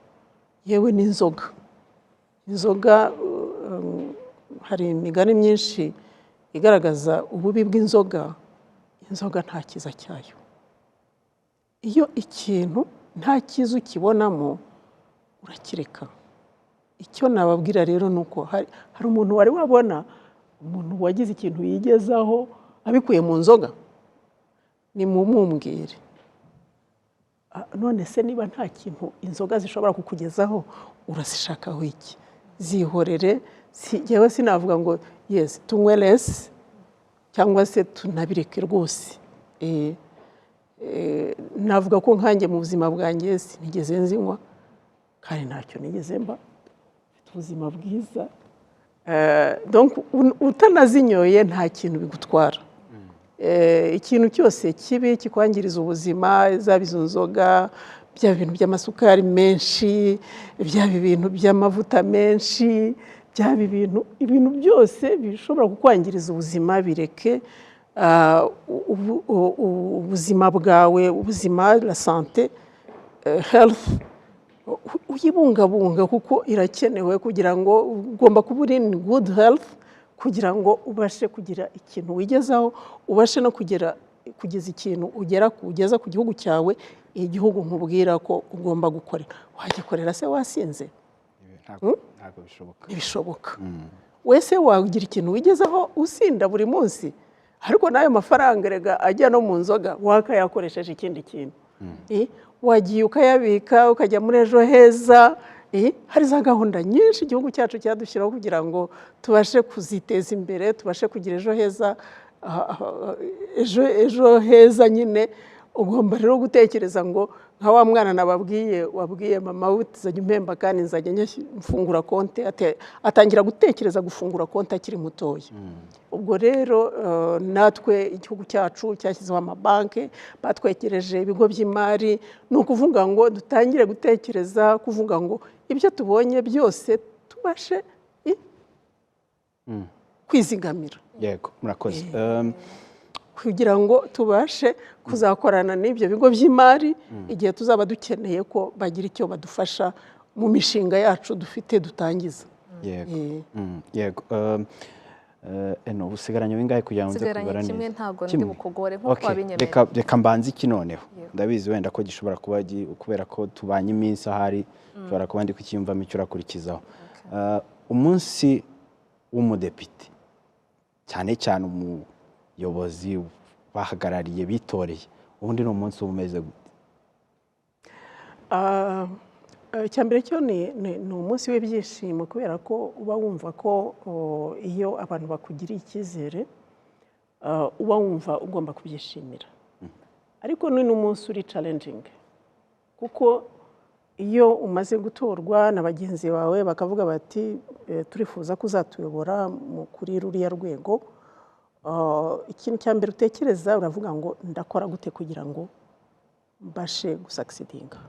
Yewe n'inzoga, hari imigani myinshi igaragaza ububi bw'inzoga. Inzoga nta cyiza cyayo. Iyo ikintu nta cyiza ukibonamo urakireka. Icyo nababwira rero ni uko hari umuntu wari wabona umuntu wagize ikintu yigezaho abikuye mu nzoga, ni mumumbwire. None se niba nta kintu inzoga zishobora kukugezaho urazishakaho iki? Zihorere. Yewe sinavuga ngo yes tunywe less cyangwa se tunabireke rwose. Navuga ko nkanjye mu buzima bwanjye sinigeze nzinywa kandi ntacyo nigeze mba, ubuzima bwiza. Donc utanazinyoye nta kintu bigutwara. Ikintu cyose kibi kikwangiriza ubuzima, zaba izo nzoga, byaba ibintu by'amasukari menshi, byaba ibintu by'amavuta menshi, byaba ibintu byose bishobora kukwangiriza ubuzima, bireke. Ubuzima bwawe, ubuzima, la santé, health, uyibungabunga kuko irakenewe kugira ngo ugomba kuba uri in good health kugira ngo ubashe kugira ikintu wigezaho, ubashe no kugeza ikintu ugeza ku gihugu cyawe, igihugu nkubwira ko ugomba gukorera. Wagikorera se wasinze? Ntabwo bishoboka. Ntibishoboka. Wese wagira ikintu wigezaho usinda buri munsi, ariko n'ayo mafaranga rega ajya no mu nzoga wakayakoresheje ikindi kintu. Wagiye ukayabika ukajya muri ejo heza. Hari za gahunda nyinshi igihugu cyacu cyadushyiraho kugira ngo tubashe kuziteza imbere, tubashe kugira ejo heza. Ejo heza nyine ugomba rero gutekereza ngo nka wa mwana wabwiye mama we uzajya umpemba kandi nzajya mfungura konti, atangira gutekereza gufungura konti akiri mutoya. Ubwo rero natwe igihugu cyacu cyashyizeho amabanki, batwekereje ibigo by'imari. Ni ukuvuga ngo dutangire gutekereza kuvuga ngo ibyo tubonye byose tubashe kwizigamira. Yego, murakoze. Kugira ngo tubashe kuzakorana n'ibyo bigo by'imari igihe tuzaba dukeneye ko bagira icyo badufasha mu mishinga yacu dufite dutangiza. Yego. Usigaranye wingahe kugira ngo nze kubara neza? Kimwe ntabwo ndi bukugore nkuko wabinyemereye. Reka mbanze iki noneho. Ndabizi wenda ko gishobora kuba kubera ko tubanye iminsi ahari ushobora kuba ndi kukiyumvamo icyo urakurikizaho. Umunsi w'umudepite, cyane cyane umuyobozi bahagarariye bitoreye, ubundi ni umunsi umeze gute? Icyambere cyo ni umunsi w'ibyishimo kubera ko uba wumva ko iyo abantu bakugiriye icyizere uba wumva ugomba kubyishimira. Ariko ni n'umunsi uri challenging kuko iyo umaze gutorwa na bagenzi bawe bakavuga bati turifuza ko uzatuyobora kuri ruriya rwego, ikintu cya mbere utekereza uravuga ngo ndakora gute kugira ngo mbashe gusucceedinga.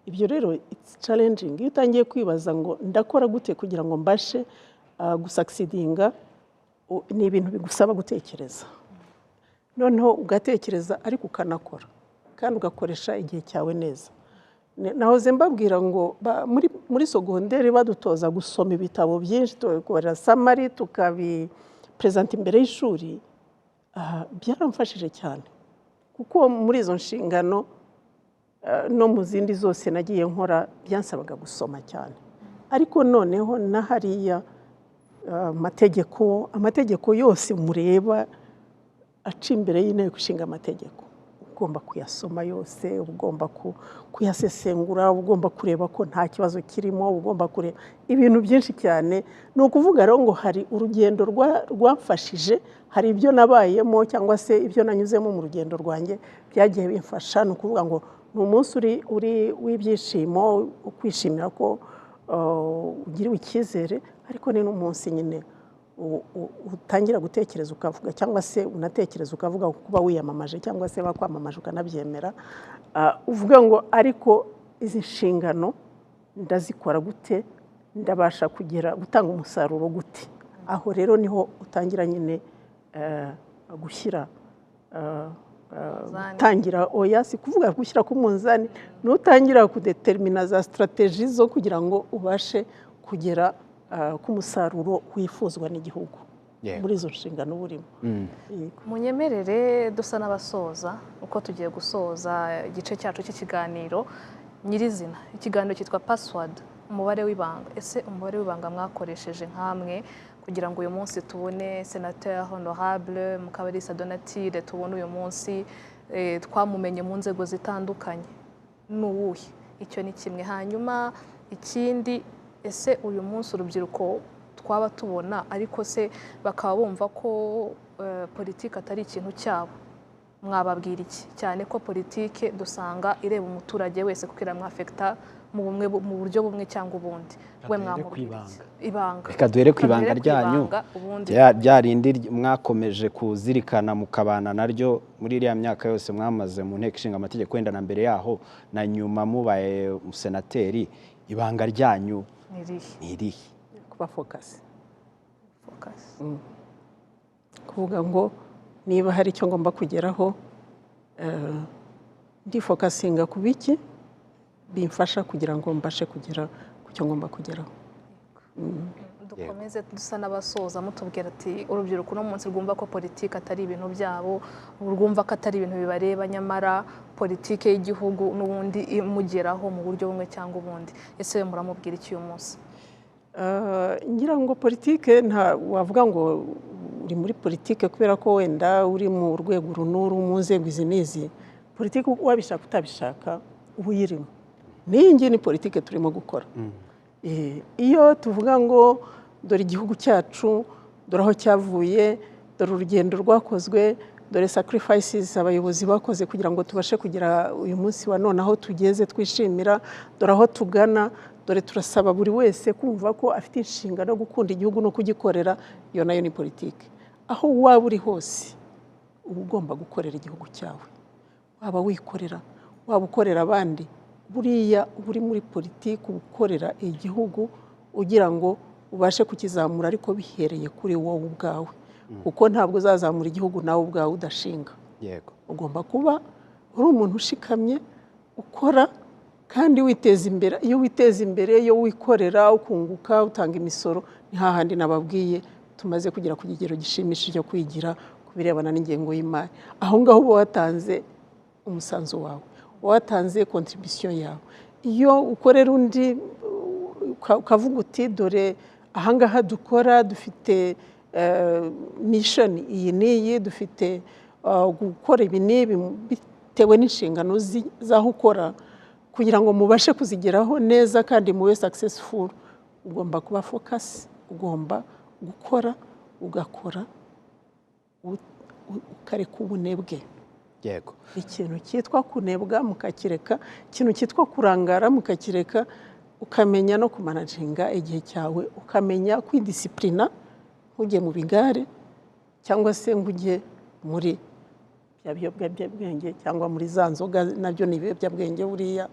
Ibyo rero it's challenging. Iyo utangiye kwibaza ngo ndakora gute kugira ngo mbashe gusucceedinga, ni ibintu bigusaba gutekereza. Noneho ugatekereza ariko ukanakora kandi ugakoresha igihe cyawe neza. Nahoze mbabwira ngo muri sogonderi badutoza gusoma ibitabo byinshi, tukabikorera summary, tukabipresenta imbere y'ishuri. Byaramfashije cyane kuko muri izo nshingano no mu zindi zose nagiye nkora byansabaga gusoma cyane. Ariko noneho na hariya amategeko yose mureba aca imbere y'inteko ishinga amategeko, ugomba kuyasoma yose, ugomba kuyasesengura, ugomba kureba ko nta kibazo kirimo, ugomba kureba ibintu byinshi cyane. Ni ukuvuga rero ngo hari urugendo rwamfashije, hari ibyo nabayemo cyangwa se ibyo nanyuzemo mu rugendo rwanjye byagiye bimfasha. Ni ukuvuga ngo ni umunsi uri w'ibyishimo, kwishimira ko ugiriwe icyizere, ariko ni n'umunsi nyine utangira gutekereza ukavuga cyangwa se unatekereza ukavuga kuba wiyamamaje cyangwa se bakwamamaje ukanabyemera uvuga ngo ariko izi nshingano ndazikora gute, ndabasha gutanga umusaruro gute. Aho rero niho utangira nyine gushyira gutangira oya si kuvuga gushyira ku munzani, nutangira kudetermina za strategy zo kugira ngo ubashe kugera ku musaruro wifuzwa n'igihugu muri izo nshingano burimo. Munyemerere dusa n'abasoza uko tugiye gusoza igice cyacu cy'ikiganiro nyirizina. Ikiganiro cyitwa Password, umubare w'ibanga. Ese umubare w'ibanga mwakoresheje nk'amwe kugira ngo uyu munsi tubone Senateur Honorable Mukabalisa Donatille, tubone uyu munsi twamumenye mu nzego zitandukanye, n'uwuhe? Icyo ni kimwe. Hanyuma ikindi, ese uyu munsi urubyiruko twaba tubona ariko se bakaba bumva ko politiki atari ikintu cyabo, mwababwira iki? Cyane ko politiki dusanga ireba umuturage wese kuko iramwafekta mu buryo bumwe cyangwa ubundi. We mwamubwira ibanga. Reka duhere ku ibanga ryanyu rya rindi mwakomeje kuzirikana mukabana naryo muri iriya myaka yose mwamaze mu nteko ishinga amategeko, wenda na mbere yaho na nyuma mubaye umusenateri. Ibanga ryanyu ni irihe? Kuba focus. Kuvuga ngo niba hari icyo ngomba kugeraho ndifokasinga ku biki bimfasha kugira ngo mbashe kugera ku cyo ngomba kugeraho. Dukomeze dusa n'abasoza mutubwira ati urubyiruko no munsi rwumva ko politiki atari ibintu byabo, rwumva ko atari ibintu bibareba, nyamara politiki y'igihugu n'ubundi imugeraho mu buryo bumwe cyangwa ubundi. Ese muramubwira iki uyu munsi? Ngira ngo politiki nta wavuga ngo uri muri politiki kubera ko wenda uri mu rwego runuru mu nzego izi n'izi. Politiki wabishaka utabishaka uba uyirimo. N'iyi ngiyi ni politiki turimo gukora. Iyo tuvuga ngo dore igihugu cyacu, dore aho cyavuye, dore urugendo rwakozwe, dore sacrifices abayobozi bakoze kugira ngo tubashe kugera uyu munsi wa none aho tugeze twishimira, dore aho tugana, dore turasaba buri wese kumva ko afite inshingano yo gukunda igihugu no kugikorera. Iyo nayo ni politiki. Aho waba uri hose uba ugomba gukorera igihugu cyawe, waba wikorera, waba ukorera abandi. Buriya uri muri politiki ukorera igihugu ugira ngo ubashe kukizamura, ariko bihereye kuri wowe ubwawe, kuko ntabwo uzazamura igihugu nawe ubwawe udashinga. Yego, ugomba kuba uri umuntu ushikamye ukora kandi witeza imbere. Iyo witeza imbere, iyo wikorera ukunguka utanga imisoro, ni hahandi nababwiye tumaze kugera ku kigero gishimishije cyo kwigira ku birebana n'ingengo y'imari. Aho ngaho uba watanze umusanzu wawe, watanze contribution yawe. Iyo ukorera undi ukavuga uti dore ahangaha dukora dufite mission iyi n'iyi, dufite gukora ibi n'ibi bitewe n'inshingano z'aho ukora, kugira ngo mubashe kuzigeraho neza kandi mube successful, ugomba kuba focus, ugomba gukora, ugakora ukareka ubunebwe. Yego, ikintu cyitwa kunebwa mukakireka, ikintu cyitwa kurangara mukakireka, ukamenya no kumanaginga igihe cyawe, ukamenya kwidisciplina, ujye mu bigare cyangwa se ngujye muri bya biyobyabwenge cyangwa muri za nzoga, nabyo ni ibiyobyabwenge buriya.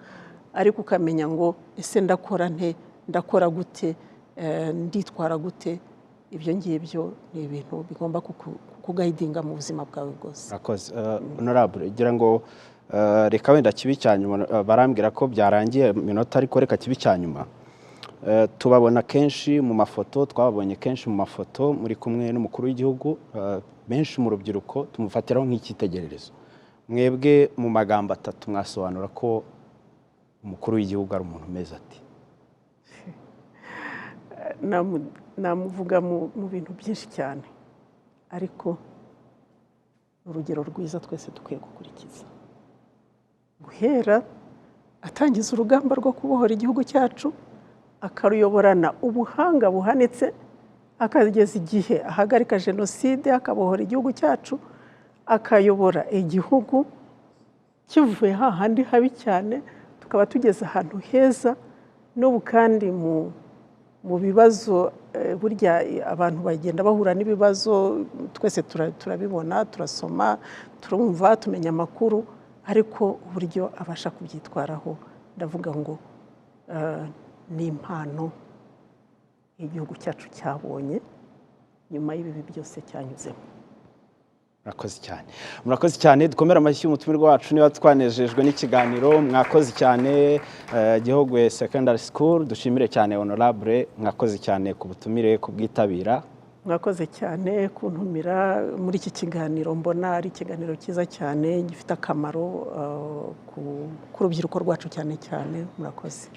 Ariko ukamenya ngo ese ndakora nte, ndakora gute, nditwara gute. Ibyo ngibyo ni ibintu bigomba kugayidinga mu buzima bwawe bwose. Murakoze. Honorable, ngira ngo reka wenda kibi cyanyuma, barambwira ko byarangiye minota, ariko reka kibi cyanyuma. Tubabona kenshi mu mafoto, twababonye kenshi mu mafoto muri kumwe n'umukuru w'igihugu, benshi mu rubyiruko tumufatiraho nk'icyitegererezo. Mwebwe mu magambo atatu mwasobanura ko umukuru w'igihugu ari umuntu umeze ati? Namuvuga mu bintu byinshi cyane, ariko urugero rwiza twese dukwiye gukurikiza. Guhera atangiza urugamba rwo kubohora igihugu cyacu, akaruyoborana ubuhanga buhanitse, akageza igihe ahagarika jenoside, akabohora igihugu cyacu, akayobora igihugu kivuye hahandi habi cyane tukaba tugeze ahantu heza. N'ubu kandi mu bibazo burya abantu bagenda bahura n'ibibazo twese turabibona turasoma turumva tumenya amakuru ariko uburyo abasha kubyitwaraho ndavuga ngo ni impano igihugu cyacu cyabonye nyuma y'ibibi byose cyanyuzemo. murakoze cyane dukomere amashyi y'umutumirwa wacu niba twanejejwe n'ikiganiro mwakoze cyane Gihogwe Secondary School dushimire cyane honorable mwakoze cyane ku butumire ku bwitabira. Mwakoze cyane kuntumira muri iki kiganiro mbona ari ikiganiro cyiza cyane gifite akamaro ku rubyiruko rwacu cyane cyane murakoze.